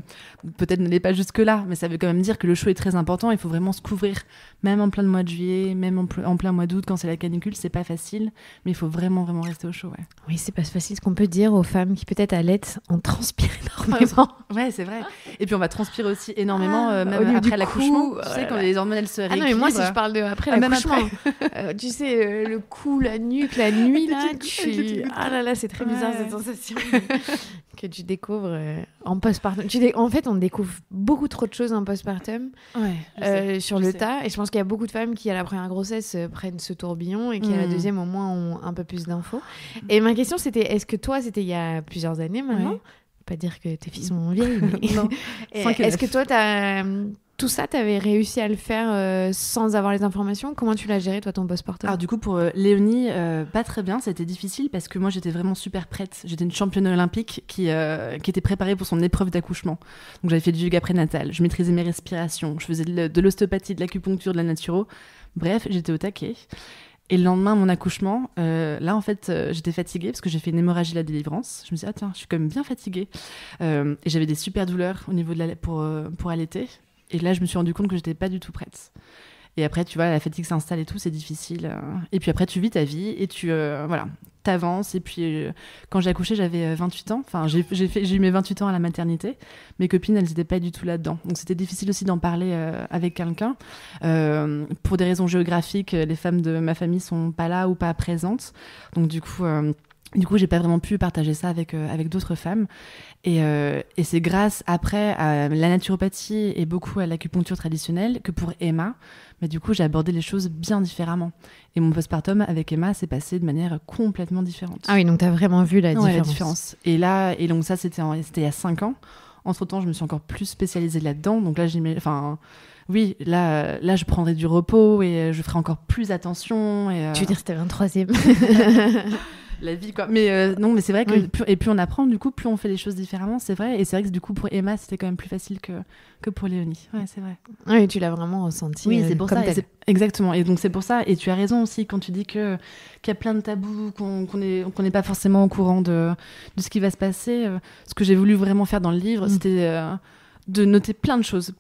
peut-être n'allez pas jusque-là, mais ça veut quand même dire que le chaud est très important, il faut vraiment se couvrir, même en plein mois de juillet, même en plein mois d'août, quand c'est la canicule, c'est pas facile, mais il faut vraiment, vraiment rester au chaud. Ouais. Oui, c'est pas facile, ce qu'on peut dire aux femmes qui peut-être allaitent, on transpire énormément. Ouais, c'est vrai. Et puis on va transpirer aussi énormément, même après l'accouchement. Tu sais, quand les hormones, elles se rééquilibrent. Ah non, mais moi, si je parle après l'accouchement, tu sais, le cou, la nuque, la nuit, là, ah là là, c'est très bizarre cette sensation que tu découvres en postpartum. En fait, on découvre beaucoup trop de choses en postpartum sur le tas. Et je pense qu'il y a beaucoup de femmes qui, à la première grossesse, prennent ce tourbillon et qui, à la deuxième, au moins, ont un peu plus d'infos. Et ma question, c'était, est-ce que toi, c'était il y a plusieurs années maintenant, pas dire que tes filles sont vieilles, mais non. Est-ce que toi, tout ça, t'avais réussi à le faire sans avoir les informations? Comment tu l'as géré, toi, ton postpartum? Alors du coup, pour Léonie, pas très bien. C'était difficile parce que moi, j'étais vraiment super prête. J'étais une championne olympique qui était préparée pour son épreuve d'accouchement. Donc j'avais fait du yoga prénatal, je maîtrisais mes respirations, je faisais de l'ostéopathie, de l'acupuncture, de la naturo. Bref, j'étais au taquet. Et le lendemain, mon accouchement, là, en fait, j'étais fatiguée parce que j'ai fait une hémorragie à la délivrance. Je me suis dit, tiens, je suis quand même bien fatiguée. Et j'avais des super douleurs au niveau pour allaiter. Et là, je me suis rendu compte que j'étais pas du tout prête. Et après, tu vois, la fatigue s'installe et tout, c'est difficile. Et puis après, tu vis ta vie et tu t'avances. Et puis, quand j'ai accouché, j'avais 28 ans. Enfin, j'ai eu mes 28 ans à la maternité. Mes copines, elles n'étaient pas du tout là-dedans. Donc, c'était difficile aussi d'en parler avec quelqu'un. Pour des raisons géographiques, les femmes de ma famille sont pas là ou pas présentes. Donc, du coup... Du coup, j'ai pas vraiment pu partager ça avec d'autres femmes. Et c'est grâce, après, à la naturopathie et beaucoup à l'acupuncture traditionnelle que pour Emma, mais du coup, j'ai abordé les choses bien différemment. Et mon postpartum avec Emma s'est passé de manière complètement différente. Ah oui, donc t'as vraiment vu la différence. Ouais, la différence. Et donc ça, c'était il y a 5 ans. Entre-temps, je me suis encore plus spécialisée là-dedans. Donc là, oui, là, je prendrai du repos et je ferai encore plus attention. Tu veux dire c'était 23e La vie, quoi. Mais non, mais c'est vrai que plus on apprend, du coup, plus on fait les choses différemment, c'est vrai. Et c'est vrai que du coup, pour Emma, c'était quand même plus facile que pour Léonie. Ouais, c'est vrai. Oui, tu l'as vraiment ressenti. Oui, c'est pour comme ça. Exactement. Et donc, c'est pour ça. Et tu as raison aussi quand tu dis qu'il y a plein de tabous, qu'on n'est pas forcément au courant de ce qui va se passer. Ce que j'ai voulu vraiment faire dans le livre, c'était de noter plein de choses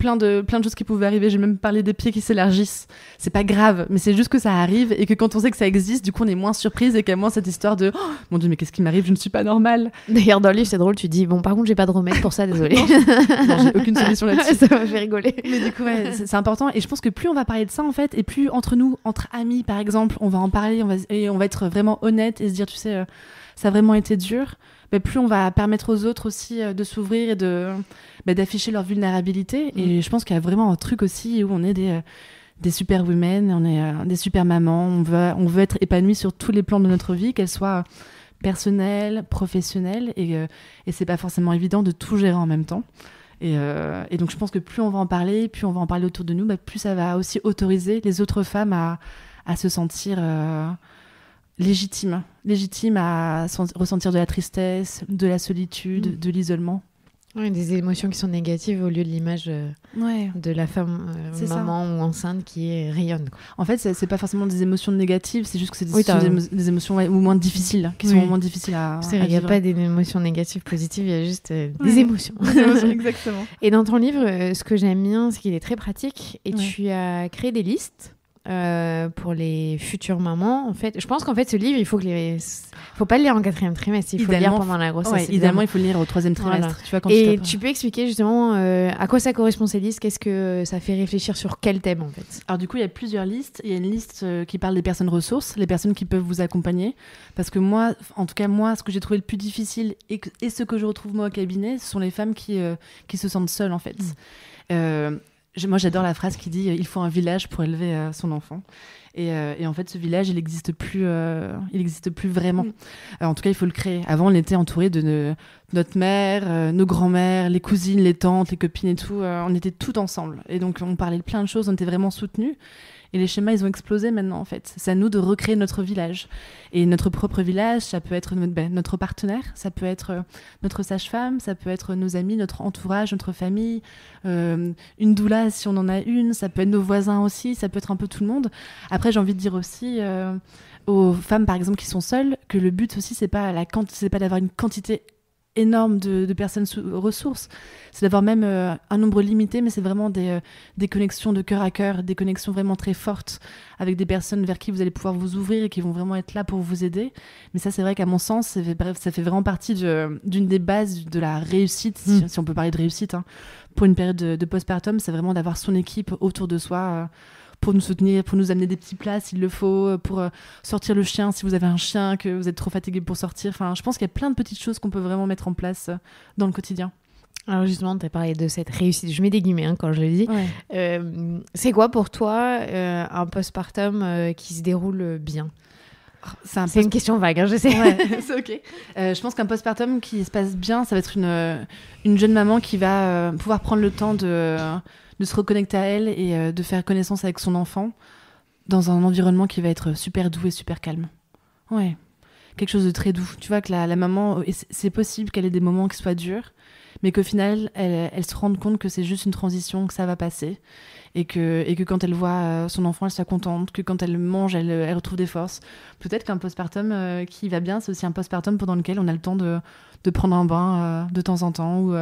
qui pouvaient arriver. J'ai même parlé des pieds qui s'élargissent. C'est pas grave, mais c'est juste que ça arrive et que quand on sait que ça existe, du coup on est moins surprise et qu'il y a moins cette histoire de oh, mon Dieu, mais qu'est-ce qui m'arrive, je ne suis pas normale. D'ailleurs dans le livre c'est drôle, tu dis bon par contre j'ai pas de remède pour ça, désolée. Non, j'ai aucune solution là-dessus. Ça m'a fait rigoler. Mais du coup c'est important et je pense que plus on va parler de ça en fait et plus entre nous, entre amis par exemple, on va en parler, on va être vraiment honnête et se dire tu sais ça a vraiment été dur. Mais plus on va permettre aux autres aussi de s'ouvrir et d'afficher leur vulnérabilité. Et je pense qu'il y a vraiment un truc aussi où on est des super women, on est des super mamans, on veut être épanouie sur tous les plans de notre vie, qu'elle soit personnelle, professionnelle, et c'est pas forcément évident de tout gérer en même temps. Et donc je pense que plus on va en parler, plus on va en parler autour de nous, plus ça va aussi autoriser les autres femmes à se sentir... légitime à ressentir de la tristesse, de la solitude, de l'isolement. Oui, des émotions qui sont négatives au lieu de l'image de la femme maman ou enceinte qui rayonne. Quoi. En fait, c'est pas forcément des émotions négatives, c'est juste que c'est des émotions ou moins difficiles, qui sont moins difficiles à vivre. Il n'y a pas d'émotions négatives, positives, il y a juste des émotions. Exactement. Et dans ton livre, ce que j'aime bien, c'est qu'il est très pratique et tu as créé des listes. Pour les futures mamans, en fait, je pense qu'en fait ce livre, faut pas le lire en 4e trimestre, il faut le lire pendant la grossesse. Ouais, idéalement, il faut le lire au 3e trimestre. Voilà. Tu vois, tu peux expliquer justement à quoi ça correspond ces listes, qu'est-ce que ça fait réfléchir sur quel thème en fait. Alors du coup, il y a plusieurs listes. Il y a une liste qui parle des personnes ressources, les personnes qui peuvent vous accompagner, parce que moi, en tout cas moi, ce que j'ai trouvé le plus difficile et ce que je retrouve moi au cabinet, ce sont les femmes qui se sentent seules en fait. Moi, j'adore la phrase qui dit « il faut un village pour élever son enfant ». Et en fait, ce village, il n'existe plus vraiment. En tout cas, il faut le créer. Avant, on était entouré de notre mère, nos grands-mères, les cousines, les tantes, les copines et tout. On était toutes ensemble. Et donc, on parlait de plein de choses, on était vraiment soutenus. Et les schémas, ils ont explosé maintenant, en fait. C'est à nous de recréer notre village. Et notre propre village, ça peut être notre partenaire, ça peut être notre sage-femme, ça peut être nos amis, notre entourage, notre famille, une doula si on en a une, ça peut être nos voisins aussi, ça peut être un peu tout le monde. Après, j'ai envie de dire aussi aux femmes, par exemple, qui sont seules, que le but aussi, c'est pas d'avoir une quantité énorme de personnes ressources, c'est d'avoir même un nombre limité, mais c'est vraiment des connexions de cœur à cœur, des connexions vraiment très fortes avec des personnes vers qui vous allez pouvoir vous ouvrir et qui vont vraiment être là pour vous aider. Mais ça, c'est vrai qu'à mon sens, ça fait vraiment partie d'une des bases de la réussite, si on peut parler de réussite, pour une période de postpartum, c'est vraiment d'avoir son équipe autour de soi, pour nous soutenir, pour nous amener des petits plats s'il le faut, pour sortir le chien si vous avez un chien, que vous êtes trop fatigué pour sortir. Enfin, je pense qu'il y a plein de petites choses qu'on peut vraiment mettre en place dans le quotidien. Alors justement, tu as parlé de cette réussite, je mets des guillemets quand je le dis. Ouais. C'est quoi pour toi un postpartum qui se déroule bien ? C'est une question vague, je sais. Ouais, c'est ok. Je pense qu'un postpartum qui se passe bien, ça va être une jeune maman qui va pouvoir prendre le temps de se reconnecter à elle et de faire connaissance avec son enfant dans un environnement qui va être super doux et super calme. Ouais, quelque chose de très doux. Tu vois que la maman, c'est possible qu'elle ait des moments qui soient durs, mais qu'au final, elle se rende compte que c'est juste une transition, que ça va passer, et que quand elle voit son enfant, elle soit contente, que quand elle mange, elle retrouve des forces. Peut-être qu'un postpartum qui va bien, c'est aussi un postpartum pendant lequel on a le temps de prendre un bain de temps en temps, ou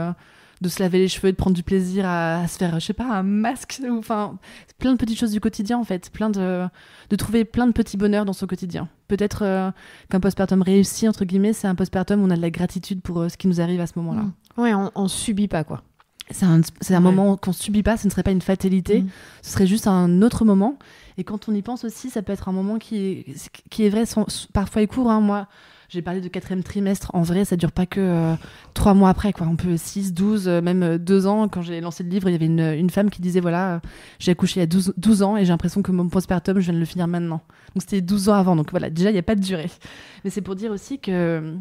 de se laver les cheveux et de prendre du plaisir à se faire, je sais pas, un masque, enfin, plein de petites choses du quotidien en fait, de trouver plein de petits bonheurs dans son quotidien. Peut-être qu'un postpartum réussi, entre guillemets, c'est un postpartum où on a de la gratitude pour ce qui nous arrive à ce moment-là. Ouais, on subit pas quoi. C'est un moment qu'on subit pas, ce ne serait pas une fatalité, ce serait juste un autre moment. Et quand on y pense aussi, ça peut être un moment qui est vrai, parfois est court. Moi, j'ai parlé de 4e trimestre. En vrai, ça dure pas que 3 mois après, quoi. On peut 6, 12, même 2 ans. Quand j'ai lancé le livre, il y avait une femme qui disait, voilà, j'ai accouché il y a 12 ans et j'ai l'impression que mon postpartum, je viens de le finir maintenant. Donc c'était 12 ans avant. Donc voilà, déjà, il n'y a pas de durée. Mais c'est pour dire aussi que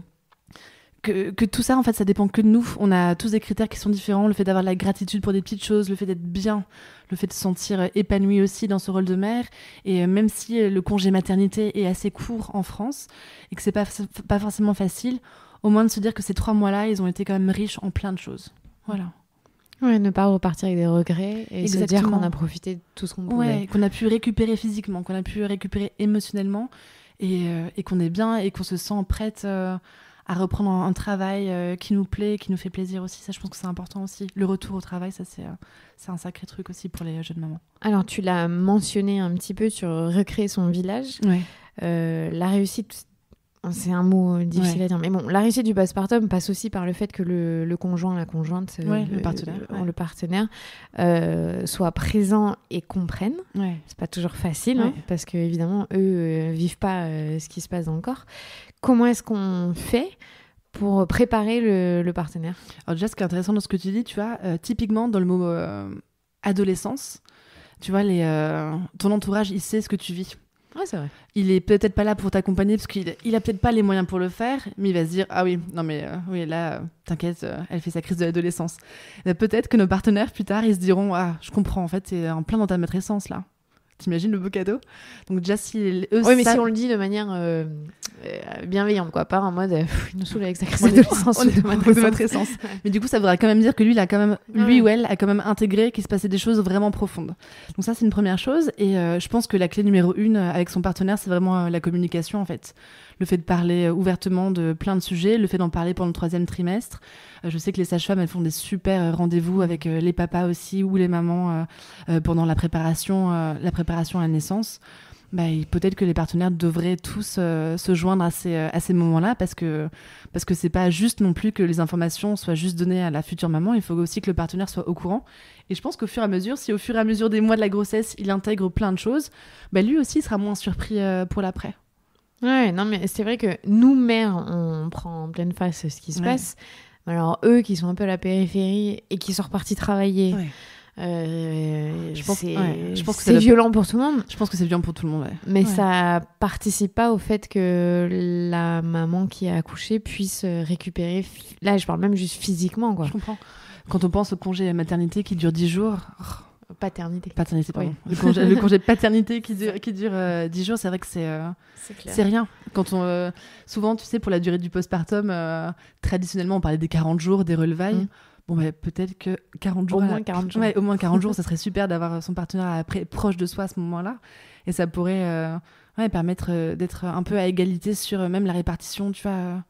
tout ça, en fait, ça dépend que de nous. On a tous des critères qui sont différents. Le fait d'avoir de la gratitude pour des petites choses, le fait d'être bien, le fait de se sentir épanoui aussi dans ce rôle de mère. Et même si le congé maternité est assez court en France et que c'est pas forcément facile, au moins de se dire que ces 3 mois-là, ils ont été quand même riches en plein de choses. Voilà. Ouais, ne pas repartir avec des regrets et se dire qu'on a profité de tout ce qu'on pouvait. Ouais, qu'on a pu récupérer physiquement, qu'on a pu récupérer émotionnellement et qu'on est bien et qu'on se sent prête à reprendre un travail qui nous plaît, qui nous fait plaisir aussi. Ça, je pense que c'est important aussi. Le retour au travail, ça, c'est un sacré truc aussi pour les jeunes mamans. Alors, tu l'as mentionné un petit peu sur recréer son village. Ouais. La réussite, c'est un mot difficile à dire, mais bon, la réussite du postpartum passe aussi par le fait que le conjoint, la conjointe, le partenaire, soit présent et comprenne. Ouais. C'est pas toujours facile, parce que évidemment, eux vivent pas ce qui se passe dans le corps. Comment est-ce qu'on fait pour préparer le partenaire ? Alors déjà, ce qui est intéressant dans ce que tu dis, tu vois, typiquement dans le mot adolescence, tu vois, ton entourage, il sait ce que tu vis. Ouais, c'est vrai. Il est peut-être pas là pour t'accompagner parce qu'il a peut-être pas les moyens pour le faire, mais il va se dire ah oui, non mais oui là, t'inquiète, elle fait sa crise de l'adolescence. Peut-être que nos partenaires plus tard ils se diront ah je comprends en fait t'es en plein dans ta matrescence là. T'imagines le beau cadeau. Donc déjà si eux oui mais si on le dit de manière bienveillante quoi, pas en mode il nous saoule avec sa crise d'adolescence ou de matrescence. Mais du coup ça voudrait quand même dire que lui ou elle a quand même intégré qu'il se passait des choses vraiment profondes. Donc ça c'est une première chose et je pense que la clé numéro 1 avec son partenaire c'est vraiment la communication en fait. Le fait de parler ouvertement de plein de sujets, le fait d'en parler pendant le 3e trimestre. Je sais que les sages-femmes, elles font des super rendez-vous avec les papas aussi ou les mamans pendant la préparation à la naissance. Peut-être que les partenaires devraient tous se joindre à ces moments-là parce que c'est pas juste non plus que les informations soient juste données à la future maman. Il faut aussi que le partenaire soit au courant. Et je pense qu'au fur et à mesure, si au fur et à mesure des mois de la grossesse, il intègre plein de choses, lui aussi sera moins surpris pour l'après. Ouais, non, mais c'est vrai que nous, mères, on prend en pleine face ce qui se passe. Alors, eux qui sont un peu à la périphérie et qui sont repartis travailler, je pense que c'est violent pour tout le monde. Je pense que c'est violent pour tout le monde, Mais ça participe pas au fait que la maman qui a accouché puisse récupérer. Là, je parle même juste physiquement, quoi. Je comprends. Quand on pense au congé maternité qui dure 10 jours... Paternité, pardon. Oui. Le congé de paternité qui dure 10 jours, c'est vrai que c'est rien. Souvent, tu sais, pour la durée du postpartum, traditionnellement, on parlait des 40 jours, des relevailles. Peut-être que 40 jours... Au moins 40 jours. Au moins 40 jours, ça serait super d'avoir son partenaire proche de soi à ce moment-là. Et ça pourrait permettre d'être un peu à égalité sur même la répartition, tu vois.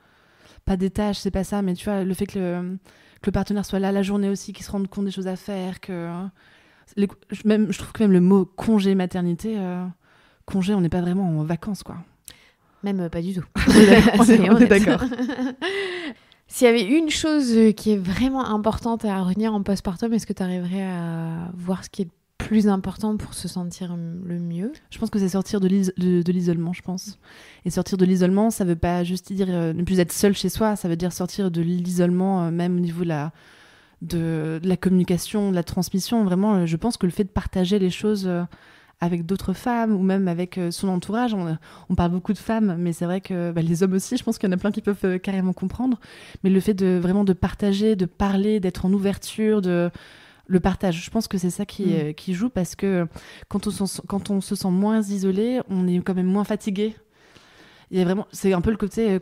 Pas des tâches, c'est pas ça, mais tu vois, le fait que le partenaire soit là la journée aussi, qu'il se rende compte des choses à faire, que... je trouve que même le mot congé maternité, congé, on n'est pas vraiment en vacances, quoi. Même pas du tout. on est d'accord. S'il y avait une chose qui est vraiment importante à retenir en postpartum, est-ce que tu arriverais à voir ce qui est le plus important pour se sentir le mieux ? Je pense que c'est sortir de l'isolement, je pense. Et sortir de l'isolement, ça veut pas juste dire ne plus être seul chez soi, ça veut dire sortir de l'isolement, même au niveau de la communication, de la transmission. Vraiment, je pense que le fait de partager les choses avec d'autres femmes ou même avec son entourage, on parle beaucoup de femmes, mais c'est vrai que les hommes aussi, je pense qu'il y en a plein qui peuvent carrément comprendre. Mais le fait de vraiment de partager, de parler, d'être en ouverture, le partage, je pense que c'est ça qui joue parce que quand on se sent moins isolé, on est quand même moins fatigué. Il y a vraiment, c'est un peu le côté...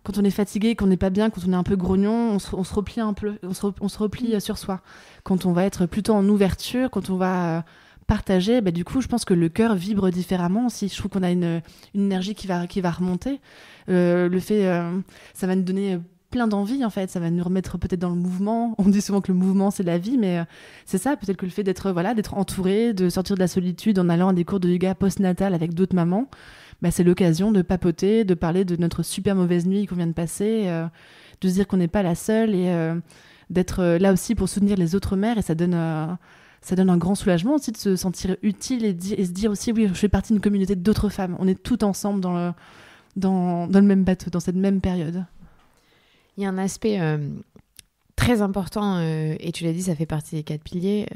Quand on est fatigué, qu'on n'est pas bien, quand on est un peu grognon, on se replie un peu, on se replie sur soi. Quand on va être plutôt en ouverture, quand on va partager, du coup, je pense que le cœur vibre différemment aussi. Je trouve qu'on a une énergie qui va remonter. Ça va nous donner plein d'envie, en fait. Ça va nous remettre peut-être dans le mouvement. On dit souvent que le mouvement, c'est la vie, mais c'est ça. Peut-être que le fait d'être entouré, de sortir de la solitude en allant à des cours de yoga post-natal avec d'autres mamans, c'est l'occasion de papoter, de parler de notre super mauvaise nuit qu'on vient de passer, de se dire qu'on n'est pas la seule et d'être là aussi pour soutenir les autres mères. Et ça donne un grand soulagement aussi de se sentir utile et se dire aussi, oui, je fais partie d'une communauté d'autres femmes. On est toutes ensemble dans le même bateau, dans cette même période. Il y a un aspect très important, et tu l'as dit, ça fait partie des 4 piliers,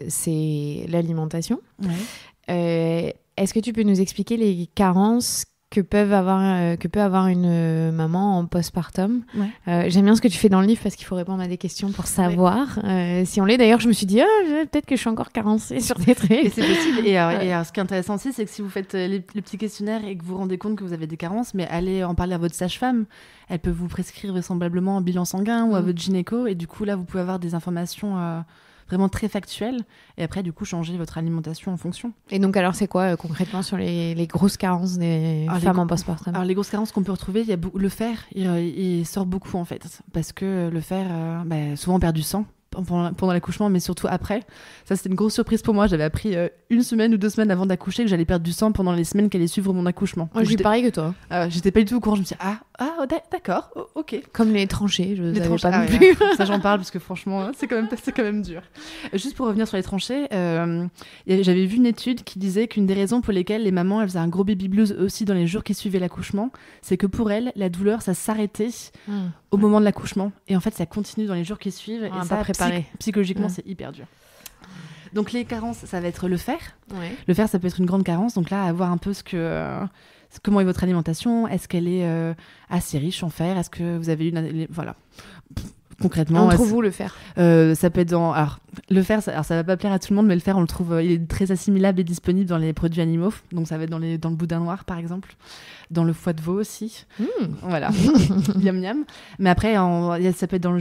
c'est l'alimentation. Ouais. Est-ce que tu peux nous expliquer les carences que peut avoir une maman en postpartum? J'aime bien ce que tu fais dans le livre parce qu'il faut répondre à des questions pour savoir si on l'est. D'ailleurs, je me suis dit, peut-être que je suis encore carencée sur des trucs. Et c'est possible. Et alors, ce qui est intéressant aussi, c'est que si vous faites le petit questionnaire et que vous vous rendez compte que vous avez des carences, mais allez en parler à votre sage-femme. Elle peut vous prescrire vraisemblablement un bilan sanguin ou à votre gynéco. Et du coup, là, vous pouvez avoir des informations vraiment très factuelles. Et après, du coup, changer votre alimentation en fonction. Et donc, alors, c'est quoi concrètement sur les grosses carences des femmes en postpartum? Alors, les grosses carences qu'on peut retrouver, il y a le fer, il sort beaucoup en fait. Parce que le fer, souvent, on perd du sang pendant l'accouchement, mais surtout après. Ça, c'était une grosse surprise pour moi. J'avais appris 1 semaine ou 2 semaines avant d'accoucher que j'allais perdre du sang pendant les semaines qui allaient suivre mon accouchement. Moi, j'étais pareil que toi. J'étais pas du tout au courant. Je me suis dit, d'accord, ok. Comme les tranchées, je savais pas non plus. Ouais. Ça, j'en parle parce que franchement, c'est quand même dur. Juste pour revenir sur les tranchées, j'avais vu une étude qui disait qu'une des raisons pour lesquelles les mamans elles faisaient un gros baby blues aussi dans les jours qui suivaient l'accouchement, c'est que pour elles, la douleur, ça s'arrêtait au moment de l'accouchement. Et en fait, ça continue dans les jours qui suivent. Et ça, psychologiquement, c'est hyper dur. Donc les carences, ça va être le fer. Ouais. Le fer, ça peut être une grande carence. Donc là, à voir un peu comment est votre alimentation. Est-ce qu'elle est assez riche en fer? Est-ce que vous avez voilà. Concrètement, on trouve où le fer? Ça peut être dans... Alors, le fer, ça va pas plaire à tout le monde, mais le fer, on le trouve, il est très assimilable et disponible dans les produits animaux. Donc, ça va être dans le boudin noir, par exemple. Dans le foie de veau aussi. Voilà. Miam miam. Mais après, ça peut être dans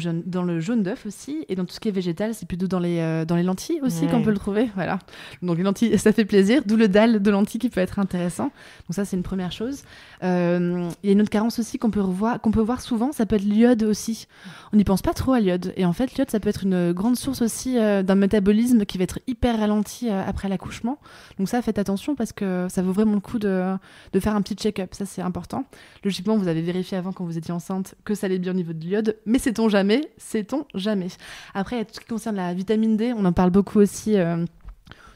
le jaune d'œuf aussi. Et dans tout ce qui est végétal, c'est plutôt dans les lentilles aussi qu'on peut le trouver. Voilà. Donc, les lentilles, ça fait plaisir. D'où le dalle de lentilles qui peut être intéressant. Donc, ça, c'est une première chose. Il y a une autre carence aussi qu'on peut voir souvent. Ça peut être l'iode aussi. On n'y pense pas trop à l'iode. Et en fait, l'iode, ça peut être une grande source aussi d'un métabolisme qui va être hyper ralenti après l'accouchement. Donc ça, faites attention parce que ça vaut vraiment le coup de faire un petit check-up. Ça, c'est important. Logiquement, vous avez vérifié avant quand vous étiez enceinte que ça allait bien au niveau de l'iode. Mais sait-on jamais. Après, il y a tout ce qui concerne la vitamine D. On en parle beaucoup aussi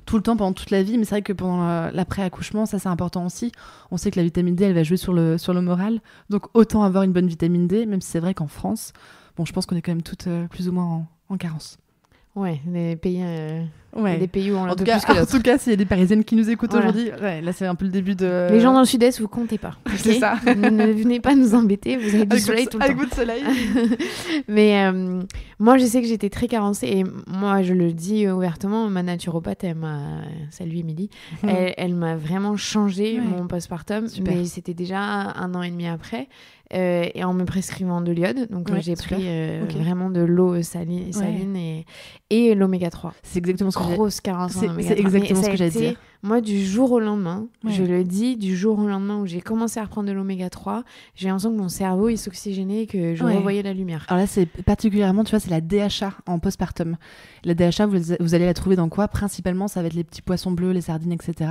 tout le temps, pendant toute la vie. Mais c'est vrai que pendant l'après-accouchement, ça, c'est important aussi. On sait que la vitamine D, elle va jouer sur le moral. Donc autant avoir une bonne vitamine D, même si c'est vrai qu'en France... Bon, je pense qu'on est quand même toutes plus ou moins en carence. Ouais, des pays où on l'a de plus que d'autres. En d'autres. tout cas, s'il y a des Parisiennes qui nous écoutent aujourd'hui, là, c'est un peu le début de... Les gens dans le sud-est, vous comptez pas. Okay, c'est ça. Ne venez pas nous embêter, vous avez du soleil tout le temps. Avec votre soleil. Mais moi, je sais que j'étais très carencée. Et moi, je le dis ouvertement, ma naturopathe, salut Émilie, elle m'a vraiment changé mon postpartum. Super. Mais c'était déjà 1 an et demi après. Et en me prescrivant de l'iode. Donc j'ai pris vraiment de l'eau saline et l'oméga 3. C'est exactement ce que grosse carence en oméga 3. C'est exactement ce que j'allais dire. Moi, du jour au lendemain, je le dis, du jour au lendemain où j'ai commencé à reprendre de l'oméga 3, j'ai l'impression que mon cerveau il s'oxygénait et que je revoyais la lumière. Alors là, c'est particulièrement, tu vois, c'est la DHA en postpartum. La DHA, vous allez la trouver dans quoi? Principalement, ça va être les petits poissons bleus, les sardines, etc.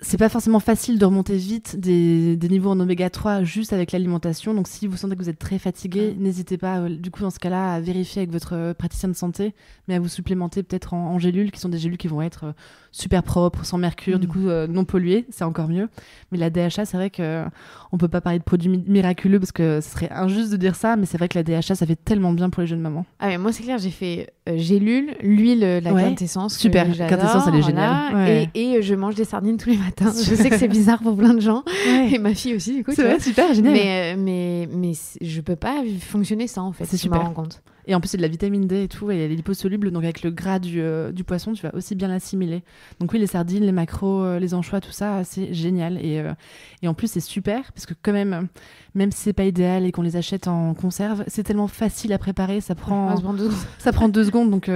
C'est pas forcément facile de remonter vite des niveaux en oméga 3 juste avec l'alimentation. Donc, si vous sentez que vous êtes très fatigué, n'hésitez pas, du coup, dans ce cas-là, à vérifier avec votre praticien de santé, mais à vous supplémenter peut-être en gélules, qui sont des gélules qui vont être super propres, sans mercure, du coup, non polluées. C'est encore mieux. Mais la DHA, c'est vrai qu'on peut pas parler de produits miraculeux parce que ce serait injuste de dire ça, mais c'est vrai que la DHA, ça fait tellement bien pour les jeunes mamans. Ah, mais moi, c'est clair, j'ai fait gélules, l'huile, la quintessence. Super, quintessence, elle est géniale. Ouais. Et je mange des sardines tous les matins. Je sais que c'est bizarre pour plein de gens. Et ma fille aussi, du coup. C'est vrai, super, génial. Mais je peux pas fonctionner sans, en fait. C'est super. Je me rends compte. Et en plus, c'est de la vitamine D et tout, et elle est liposoluble, donc avec le gras du poisson, tu vas aussi bien l'assimiler. Donc oui, les sardines, les maquereaux, les anchois, tout ça, c'est génial. Et en plus, c'est super, parce que quand même si c'est pas idéal et qu'on les achète en conserve, c'est tellement facile à préparer, ça prend 2 secondes. Donc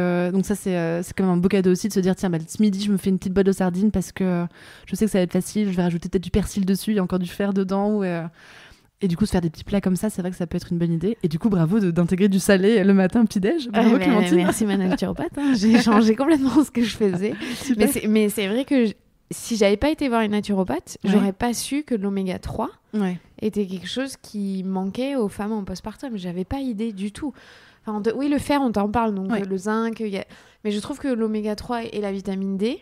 ça, c'est quand même un beau cadeau aussi de se dire, tiens, ce midi, je me fais une petite boîte de sardines parce que je sais que ça va être facile, je vais rajouter peut-être du persil dessus, il y a encore du fer dedans, et du coup, se faire des petits plats comme ça, c'est vrai que ça peut être une bonne idée. Et du coup, bravo d'intégrer du salé le matin au petit-déj. Bravo, Clémentine. Merci, ma naturopathe. J'ai changé complètement ce que je faisais. Mais c'est vrai que si j'avais pas été voir une naturopathe, j'aurais pas su que l'oméga 3 était quelque chose qui manquait aux femmes en postpartum. J'avais pas idée du tout. Enfin, oui, le fer, on t'en parle, donc le zinc. Mais je trouve que l'oméga 3 et la vitamine D...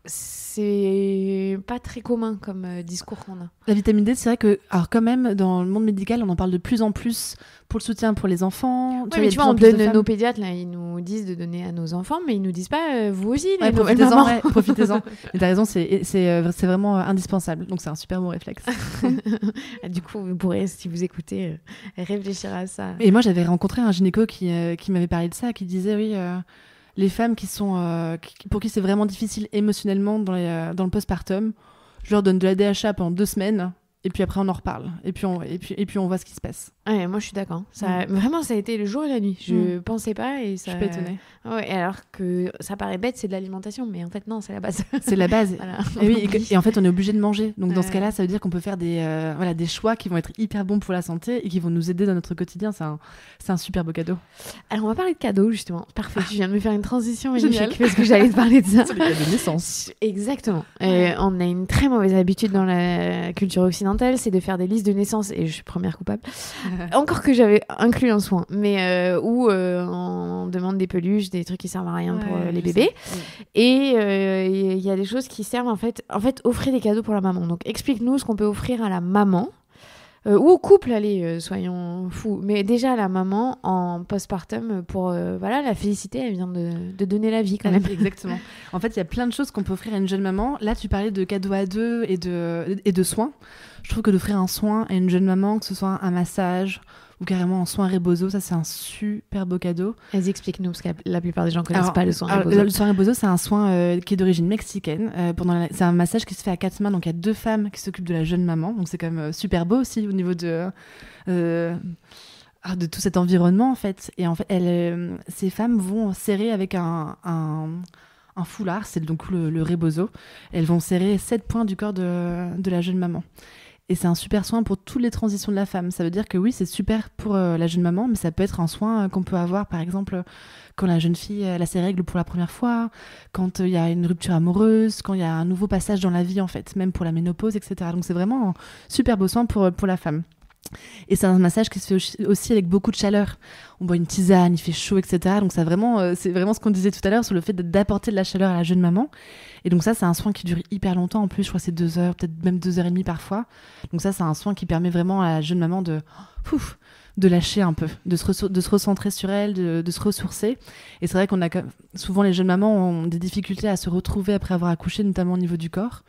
c'est pas très commun comme discours qu'on a. La vitamine D, c'est vrai que, alors quand même, dans le monde médical, on en parle de plus en plus pour le soutien pour les enfants. Ouais, mais tu vois, on donne nos pédiatres, là, ils nous disent de donner à nos enfants, mais ils nous disent pas, vous aussi, les nouvelles mamans. Profitez-en. Mais t'as raison, c'est vraiment indispensable. Donc c'est un super bon réflexe. Du coup, vous pourrez, si vous écoutez, réfléchir à ça. Et moi, j'avais rencontré un gynéco qui m'avait parlé de ça, qui disait, oui... les femmes pour qui c'est vraiment difficile émotionnellement dans le postpartum, je leur donne de la DHA pendant 2 semaines et puis après on en reparle et puis on voit ce qui se passe. Ouais, moi je suis d'accord. Vraiment, ça a été le jour et la nuit. Je pensais pas et ça. Je suis pas étonnée. Ouais, alors que ça paraît bête, c'est de l'alimentation, mais en fait non, c'est la base. C'est la base. Voilà. Et en fait, on est obligé de manger. Donc dans ce cas-là, ça veut dire qu'on peut faire des choix qui vont être hyper bons pour la santé et qui vont nous aider dans notre quotidien. C'est un super beau cadeau. Alors on va parler de cadeaux justement. Parfait. Je viens de me faire une transition magnifique parce que j'allais te parler de ça. C'est les cadeaux de naissance. Exactement. On a une très mauvaise habitude dans la culture occidentale, c'est de faire des listes de naissance et je suis première coupable. Encore que j'avais inclus un soin, mais où on demande des peluches, des trucs qui servent à rien pour les bébés. Et il y a des choses qui servent en fait, offrir des cadeaux pour la maman. Donc explique-nous ce qu'on peut offrir à la maman. Ou au couple, allez, soyons fous. Mais déjà, la maman, en postpartum, pour la féliciter, elle vient de donner la vie quand même. Exactement. En fait, il y a plein de choses qu'on peut offrir à une jeune maman. Là, tu parlais de cadeaux à deux et de soins. Je trouve que d'offrir un soin à une jeune maman, que ce soit un massage ou carrément un soin Rebozo, ça c'est un super beau cadeau. Vas-y, explique-nous, parce que la plupart des gens ne connaissent pas le soin Rebozo. Le soin Rebozo, c'est un soin qui est d'origine mexicaine. C'est un massage qui se fait à 4 mains, donc il y a 2 femmes qui s'occupent de la jeune maman. Donc c'est quand même super beau aussi au niveau de tout cet environnement en fait. Et en fait, ces femmes vont serrer avec un foulard, c'est donc le Rebozo. Elles vont serrer 7 points du corps de la jeune maman. Et c'est un super soin pour toutes les transitions de la femme. Ça veut dire que oui, c'est super pour la jeune maman, mais ça peut être un soin qu'on peut avoir, par exemple, quand la jeune fille elle a ses règles pour la première fois, quand il y a une rupture amoureuse, quand il y a un nouveau passage dans la vie, en fait, même pour la ménopause, etc. Donc c'est vraiment un super beau soin pour la femme. Et c'est un massage qui se fait aussi avec beaucoup de chaleur. On boit une tisane, il fait chaud, etc. Donc c'est vraiment ce qu'on disait tout à l'heure sur le fait d'apporter de la chaleur à la jeune maman. Et donc ça, c'est un soin qui dure hyper longtemps. En plus, je crois que c'est 2 heures, peut-être même 2h30 parfois. Donc ça, c'est un soin qui permet vraiment à la jeune maman de lâcher un peu, de se recentrer sur elle, de se ressourcer. Et c'est vrai qu'on a souvent, les jeunes mamans ont des difficultés à se retrouver après avoir accouché, notamment au niveau du corps.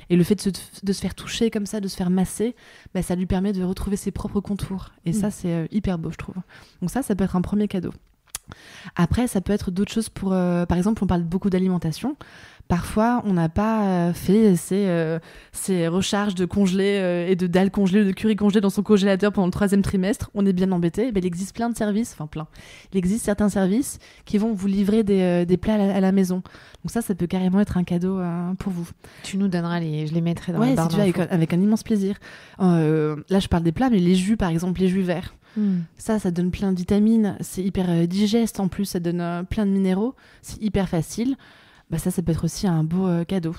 Et le fait de se faire toucher comme ça, de se faire masser, ça lui permet de retrouver ses propres contours. Et ça, c'est hyper beau, je trouve. Donc ça peut être un premier cadeau. Après, ça peut être d'autres choses pour... par exemple, on parle beaucoup d'alimentation. Parfois, on n'a pas fait ces recharges de congelés et de dalles congelées, de curry congelé dans son congélateur pendant le 3e trimestre. On est bien embêté. Il existe plein de services, il existe certains services qui vont vous livrer des plats à la maison. Donc ça peut carrément être un cadeau pour vous. Tu nous donneras je les mettrai dans la barre d'infos. Si tu veux, avec un immense plaisir. Là, je parle des plats, mais les jus, par exemple, les jus verts. Ça donne plein de vitamines. C'est hyper digeste en plus. Ça donne plein de minéraux. C'est hyper facile. Ça peut être aussi un beau cadeau.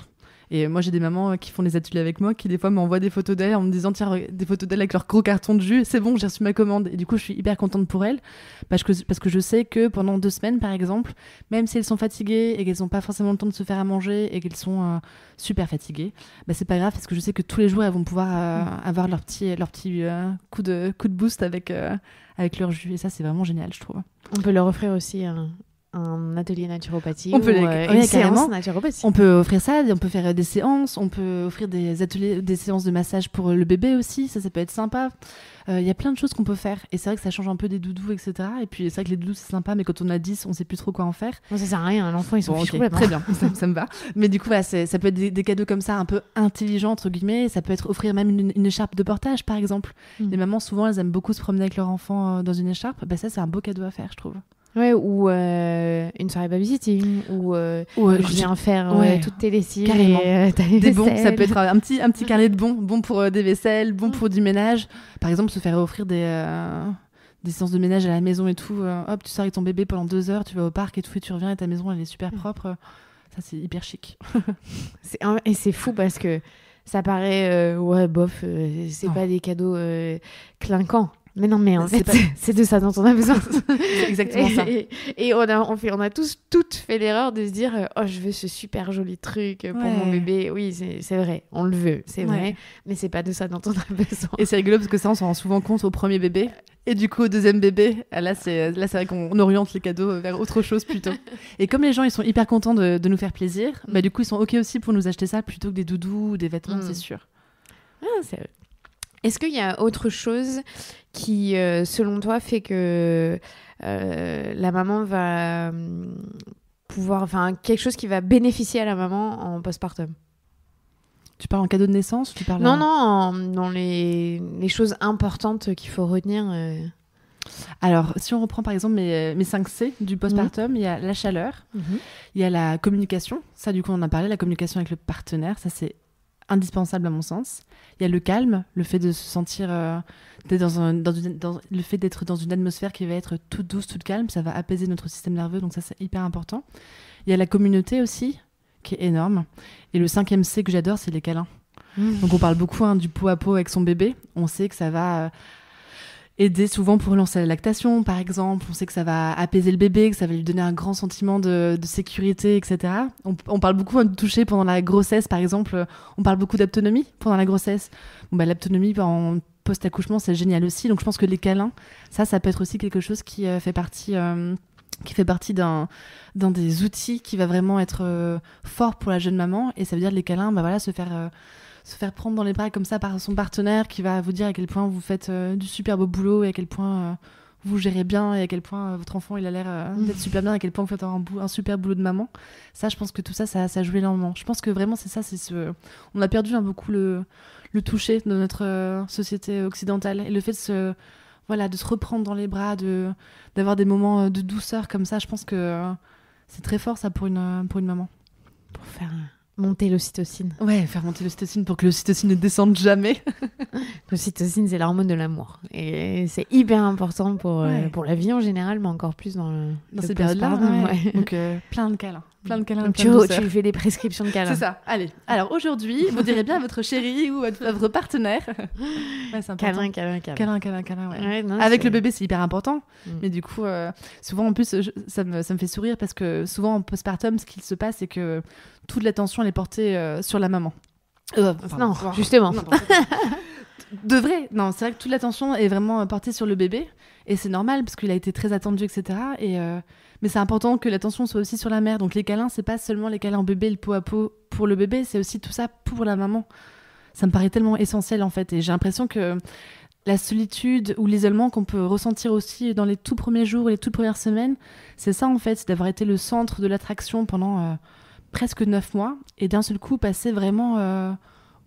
Et moi, j'ai des mamans qui font des ateliers avec moi, qui des fois m'envoient des photos d'elles en me disant tiens, des photos d'elles avec leur gros carton de jus, c'est bon, j'ai reçu ma commande. Et du coup, je suis hyper contente pour elles, parce que je sais que pendant 2 semaines, par exemple, même si elles sont fatiguées et qu'elles n'ont pas forcément le temps de se faire à manger et qu'elles sont super fatiguées, c'est pas grave, parce que je sais que tous les jours, elles vont pouvoir avoir leur petit coup de boost avec leur jus. Et ça, c'est vraiment génial, je trouve. On peut leur offrir aussi un atelier naturopathie, une séance naturopathie. On peut offrir ça, on peut faire des séances, on peut offrir des ateliers, des séances de massage pour le bébé aussi, ça peut être sympa. Il y a plein de choses qu'on peut faire, et c'est vrai que ça change un peu des doudous, etc. Et puis c'est vrai que les doudous c'est sympa, mais quand on a 10, on sait plus trop quoi en faire. Bon, ça sert à rien, l'enfant ils sont fichus. Très bien, ça me va. Mais du coup, ça peut être des cadeaux comme ça, un peu intelligents entre guillemets. Ça peut être offrir même une écharpe de portage, par exemple. Les mamans souvent elles aiment beaucoup se promener avec leur enfant dans une écharpe. Ça c'est un beau cadeau à faire, je trouve. Ouais, ou une soirée babysitting, ou je viens faire toutes tes lessives. Carrément. Des bons, ça peut être un petit carnet de bons pour des vaisselles, bons pour du ménage. Par exemple, se faire offrir des séances de ménage à la maison et tout. Hop, tu sors avec ton bébé pendant 2 heures, tu vas au parc et tout, et tu reviens et ta maison elle est super propre. Ça, c'est hyper chic. Et c'est fou parce que ça paraît, bof, c'est pas des cadeaux clinquants. Mais non, mais en fait, c'est de ça dont on a besoin. C'est exactement ça. Et on a tous toutes fait l'erreur de se dire oh, je veux ce super joli truc pour mon bébé. Oui, c'est vrai, on le veut, c'est vrai, mais c'est pas de ça dont on a besoin. Et c'est rigolo parce que ça, on s'en rend souvent compte au premier bébé. Et du coup, au deuxième bébé, là, c'est vrai qu'on oriente les cadeaux vers autre chose plutôt. Et comme les gens, ils sont hyper contents de nous faire plaisir, bah, du coup, ils sont OK aussi pour nous acheter ça plutôt que des doudous ou des vêtements, c'est sûr. Ah, c'est vrai. Est-ce qu'il y a autre chose qui, selon toi, fait que la maman va pouvoir... Enfin, quelque chose qui va bénéficier à la maman en postpartum? Tu parles en cadeau de naissance ou tu parles dans les choses importantes qu'il faut retenir. Alors, si on reprend par exemple mes 5 C du postpartum, il y a la chaleur, il y a la communication. Ça, du coup, on en a parlé, la communication avec le partenaire. Ça, c'est indispensable à mon sens. Il y a le calme, le fait de se sentir le fait d'être dans une atmosphère qui va être toute douce, toute calme, ça va apaiser notre système nerveux, donc ça c'est hyper important. Il y a la communauté aussi, qui est énorme. Et le 5e C que j'adore, c'est les câlins. Donc on parle beaucoup du pot à pot avec son bébé. On sait que ça va aider souvent pour lancer la lactation, par exemple. On sait que ça va apaiser le bébé, que ça va lui donner un grand sentiment de sécurité, etc. On parle beaucoup de toucher pendant la grossesse, par exemple. On parle beaucoup d'autonomie pendant la grossesse. L'autonomie en post-accouchement, c'est génial aussi. Donc je pense que les câlins, ça peut être aussi quelque chose qui fait partie d'un des outils qui va vraiment être fort pour la jeune maman. Et ça veut dire les câlins, se faire prendre dans les bras comme ça par son partenaire qui va vous dire à quel point vous faites du super beau boulot et à quel point vous gérez bien et à quel point votre enfant il a l'air d'être super bien, à quel point vous faites un super boulot de maman. Ça, je pense que tout ça joue énormément. Je pense que vraiment c'est ça, on a perdu beaucoup le toucher de notre société occidentale et le fait de se reprendre dans les bras, d'avoir des moments de douceur comme ça. Je pense que c'est très fort ça pour une maman. Pour faire monter l'ocytocine. Ouais, faire monter l'ocytocine pour que l'ocytocine ne descende jamais. L'ocytocine, c'est l'hormone de l'amour. Et c'est hyper important pour la vie en général, mais encore plus dans ces périodes-là. Ouais. Donc, plein de câlins. Donc, tu lui fais des prescriptions de câlins. C'est ça. Allez. Alors, aujourd'hui, vous direz bien à votre chérie ou à votre partenaire. Ouais, c'est important. Câlin, ouais. Ouais, non, avec le bébé, c'est hyper important. Mais du coup, souvent, en plus, ça me fait sourire parce que souvent, en postpartum, ce qu'il se passe, c'est que toute l'attention, elle est portée sur la maman. Non, justement. De vrai, non, c'est vrai que toute l'attention est vraiment portée sur le bébé et c'est normal parce qu'il a été très attendu, etc. Mais c'est important que l'attention soit aussi sur la mère. Donc les câlins, c'est pas seulement les câlins au bébé, le pot à pot pour le bébé, c'est aussi tout ça pour la maman. Ça me paraît tellement essentiel en fait et j'ai l'impression que la solitude ou l'isolement qu'on peut ressentir aussi dans les tout premiers jours et les toutes premières semaines, c'est ça en fait, c'est d'avoir été le centre de l'attraction pendant presque 9 mois et d'un seul coup passer vraiment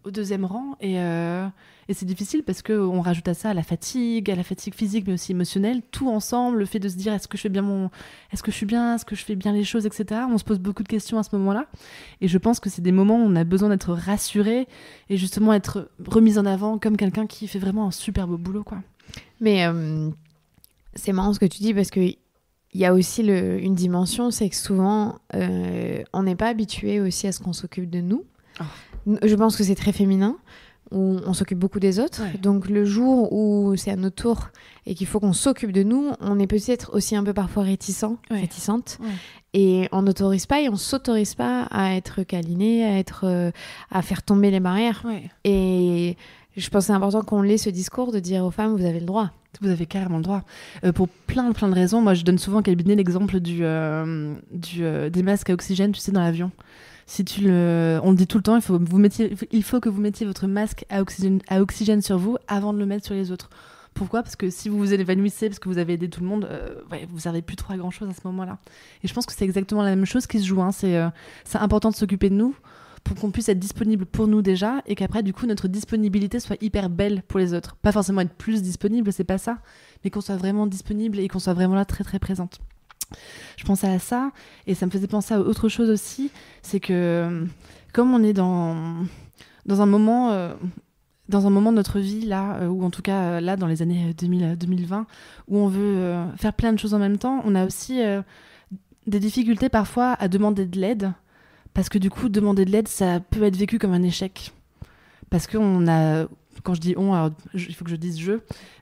au deuxième rang et c'est difficile parce qu'on rajoute à ça la fatigue physique mais aussi émotionnelle, tout ensemble, le fait de se dire est-ce que je fais bien est-ce que je fais bien les choses, etc. On se pose beaucoup de questions à ce moment-là et je pense que c'est des moments où on a besoin d'être rassuré et justement être remis en avant comme quelqu'un qui fait vraiment un super beau boulot, quoi. Mais c'est marrant ce que tu dis parce que il y a aussi une dimension, c'est que souvent on n'est pas habitué aussi à ce qu'on s'occupe de nous. Je pense que c'est très féminin, où on s'occupe beaucoup des autres. Ouais. Donc le jour où c'est à notre tour et qu'il faut qu'on s'occupe de nous, on est peut-être aussi un peu parfois réticente. Ouais. Et on n'autorise pas et on s'autorise pas à être câliné, à faire tomber les barrières. Ouais. Et je pense que c'est important qu'on ait ce discours de dire aux femmes, vous avez le droit. Vous avez carrément le droit. Pour plein de raisons. Moi, je donne souvent au cabinet l'exemple des masques à oxygène, tu sais, dans l'avion. On le dit tout le temps, il faut que vous mettiez votre masque à oxygène sur vous avant de le mettre sur les autres. Pourquoi ? Parce que si vous vous évanouissez parce que vous avez aidé tout le monde, vous servez plus trop à grand chose à ce moment-là. Et je pense que c'est exactement la même chose qui se joue. C'est important de s'occuper de nous pour qu'on puisse être disponible pour nous déjà et qu'après, du coup, notre disponibilité soit hyper belle pour les autres. Pas forcément être plus disponible, c'est pas ça, mais qu'on soit vraiment disponible et qu'on soit vraiment là très très présente. Je pensais à ça et ça me faisait penser à autre chose aussi, c'est que comme on est dans un moment de notre vie là, ou en tout cas là dans les années 2020 où on veut faire plein de choses en même temps, on a aussi des difficultés parfois à demander de l'aide parce que du coup demander de l'aide ça peut être vécu comme un échec parce qu'on a quand je dis on, alors, il faut que je dise je,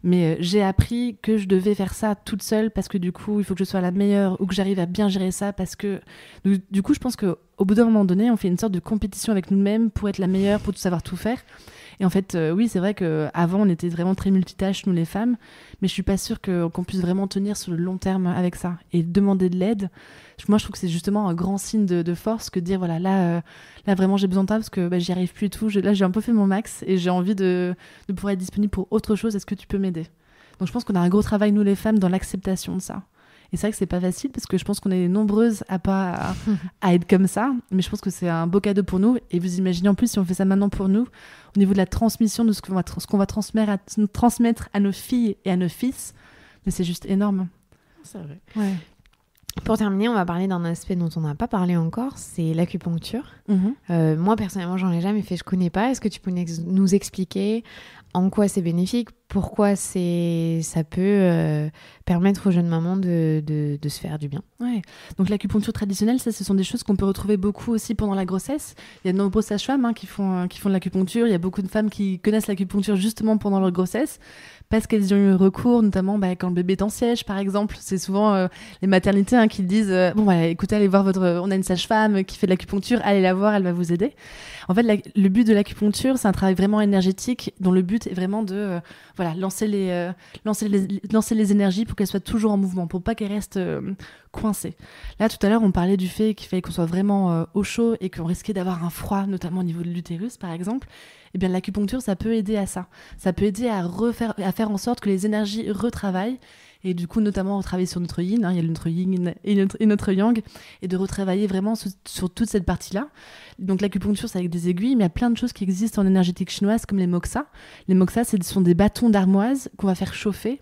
mais j'ai appris que je devais faire ça toute seule parce que du coup, il faut que je sois la meilleure ou que j'arrive à bien gérer ça parce que... Du coup, je pense qu'au bout d'un moment donné, on fait une sorte de compétition avec nous-mêmes pour être la meilleure, pour tout savoir tout faire. Et en fait, oui, c'est vrai qu'avant, on était vraiment très multitâches, nous les femmes, mais je suis pas sûre qu'on puisse vraiment tenir sur le long terme avec ça. Et demander de l'aide, moi, je trouve que c'est justement un grand signe de force que de dire, voilà, là vraiment, j'ai besoin de toi parce que j'y arrive plus et tout. Là, j'ai un peu fait mon max et j'ai envie de pouvoir être disponible pour autre chose. Est-ce que tu peux m'aider ? Donc, je pense qu'on a un gros travail, nous les femmes, dans l'acceptation de ça. Et c'est vrai que c'est pas facile parce que je pense qu'on est nombreuses à être comme ça, mais je pense que c'est un beau cadeau pour nous. Et vous imaginez en plus si on fait ça maintenant pour nous, au niveau de la transmission de ce qu'on va transmettre à nos filles et à nos fils, mais c'est juste énorme. C'est vrai. Ouais. Pour terminer, on va parler d'un aspect dont on n'a pas parlé encore, c'est l'acupuncture. Moi, personnellement, j'en ai jamais fait, je connais pas. Est-ce que tu peux nous expliquer en quoi c'est bénéfique, pourquoi ça peut permettre aux jeunes mamans de se faire du bien? Ouais. Donc l'acupuncture traditionnelle, ça, ce sont des choses qu'on peut retrouver beaucoup aussi pendant la grossesse. Il y a de nombreuses sages-femmes qui font de l'acupuncture. Il y a beaucoup de femmes qui connaissent l'acupuncture justement pendant leur grossesse parce qu'elles y ont eu recours, notamment quand le bébé est en siège, par exemple. C'est souvent les maternités qui disent écoutez, allez voir on a une sage-femme qui fait de l'acupuncture, allez la voir, elle va vous aider. En fait, le but de l'acupuncture, c'est un travail vraiment énergétique dont le but est vraiment de lancer les énergies pour qu'elles soient toujours en mouvement, pour pas qu'elles restent coincées. Là, tout à l'heure, on parlait du fait qu'il fallait qu'on soit vraiment au chaud et qu'on risquait d'avoir un froid, notamment au niveau de l'utérus, par exemple. Eh bien, l'acupuncture, ça peut aider à ça. Ça peut aider à faire en sorte que les énergies retravaillent. Et du coup, notamment, retravailler sur notre yin, il y a notre yin et notre yang, et de retravailler vraiment sur toute cette partie-là. Donc l'acupuncture, c'est avec des aiguilles, mais il y a plein de choses qui existent en énergétique chinoise, comme les moksas. Les moksas, ce sont des bâtons d'armoise qu'on va faire chauffer.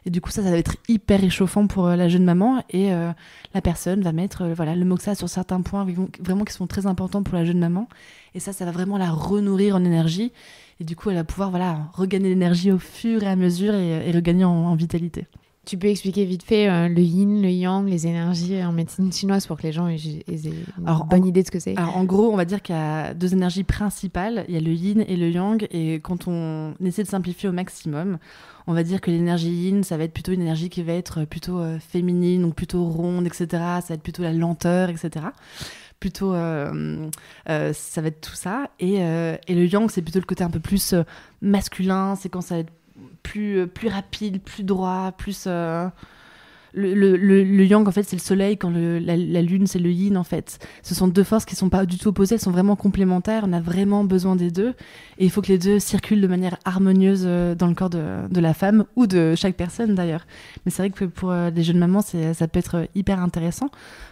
Et du coup, ça va être hyper réchauffant pour la jeune maman. Et la personne va mettre le moxa sur certains points vraiment qui sont très importants pour la jeune maman. Et ça va vraiment la renourrir en énergie. Et du coup, elle va pouvoir regagner l'énergie au fur et à mesure et regagner en vitalité. Tu peux expliquer vite fait le yin, le yang, les énergies en médecine chinoise pour que les gens aient une bonne idée de ce que c'est? Alors en gros, on va dire qu'il y a deux énergies principales. Il y a le yin et le yang. Et quand on essaie de simplifier au maximum, on va dire que l'énergie yin, ça va être plutôt une énergie qui va être plutôt féminine, donc plutôt ronde, etc. Ça va être plutôt la lenteur, etc. Plutôt, ça va être tout ça. Et le yang, c'est plutôt le côté un peu plus masculin. C'est quand ça va être plus rapide, plus droit, plus... Le yang, en fait, c'est le soleil, quand la lune, c'est le yin, en fait. Ce sont deux forces qui ne sont pas du tout opposées, elles sont vraiment complémentaires, on a vraiment besoin des deux, et il faut que les deux circulent de manière harmonieuse dans le corps de la femme, ou de chaque personne, d'ailleurs. Mais c'est vrai que pour les jeunes mamans, ça peut être hyper intéressant,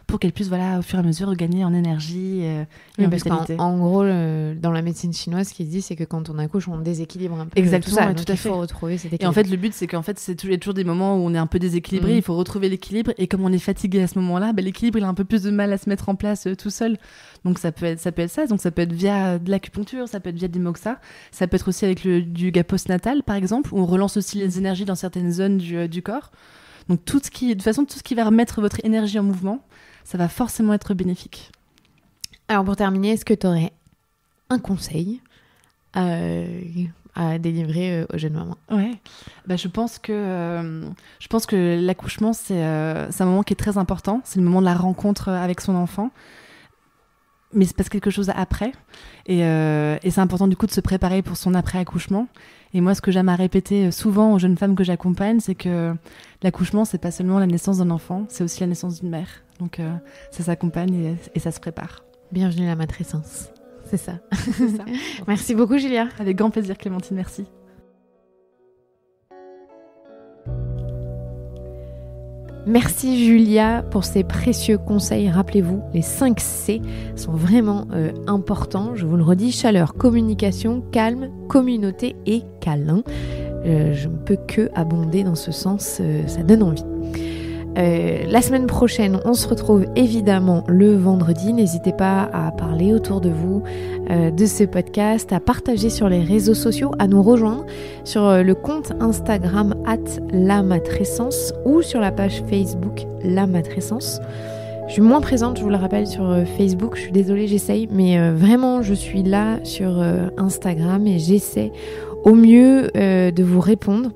pour qu'elles puissent, au fur et à mesure, gagner en énergie et en vitalité. En gros, dans la médecine chinoise, ce qu'ils disent, c'est que quand on accouche, on déséquilibre un peu. Exactement, tout ça, tout à fait. Il faut retrouver cet équilibre. Et en fait, le but, c'est qu'en fait, il y a toujours des moments où on est un peu déséquilibré, il faut retrouver l'équilibre, et comme on est fatigué à ce moment-là, l'équilibre, il a un peu plus de mal à se mettre en place tout seul. Donc ça peut être ça, donc ça peut être via de l'acupuncture, ça peut être via des moksas, ça peut être aussi avec du yoga post-natal, par exemple, où on relance aussi les énergies dans certaines zones du corps. Donc tout ce qui va remettre votre énergie en mouvement, ça va forcément être bénéfique. Alors pour terminer, est-ce que tu aurais un conseil à délivrer aux jeunes mamans? Ouais, je pense que l'accouchement, c'est un moment qui est très important. C'est le moment de la rencontre avec son enfant. Mais il se passe quelque chose après. Et c'est important du coup de se préparer pour son après-accouchement. Et moi, ce que j'aime à répéter souvent aux jeunes femmes que j'accompagne, c'est que l'accouchement, c'est pas seulement la naissance d'un enfant, c'est aussi la naissance d'une mère. Donc ça s'accompagne et ça se prépare. Bienvenue à la matrescence. C'est ça. C'est ça. Merci beaucoup, Julia. Avec grand plaisir, Clémentine, merci. Merci Julia pour ces précieux conseils. Rappelez-vous, les 5 C sont vraiment importants. Je vous le redis, chaleur, communication, calme, communauté et câlin. Je ne peux que abonder dans ce sens, ça donne envie. La semaine prochaine, on se retrouve évidemment le vendredi. N'hésitez pas à parler autour de vous de ce podcast, à partager sur les réseaux sociaux, à nous rejoindre sur le compte Instagram @lamatrescence ou sur la page Facebook La Matrescence. Je suis moins présente, je vous le rappelle, sur Facebook. Je suis désolée, j'essaye, mais vraiment, je suis là sur Instagram et j'essaie au mieux de vous répondre.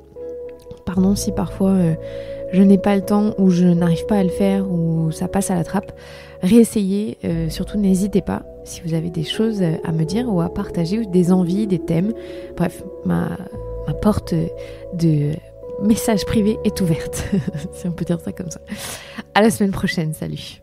Pardon si parfois je n'ai pas le temps ou je n'arrive pas à le faire ou ça passe à la trappe. Réessayez, surtout n'hésitez pas si vous avez des choses à me dire ou à partager ou des envies, des thèmes. Bref, ma porte de message privé est ouverte, si on peut dire ça comme ça. À la semaine prochaine, salut.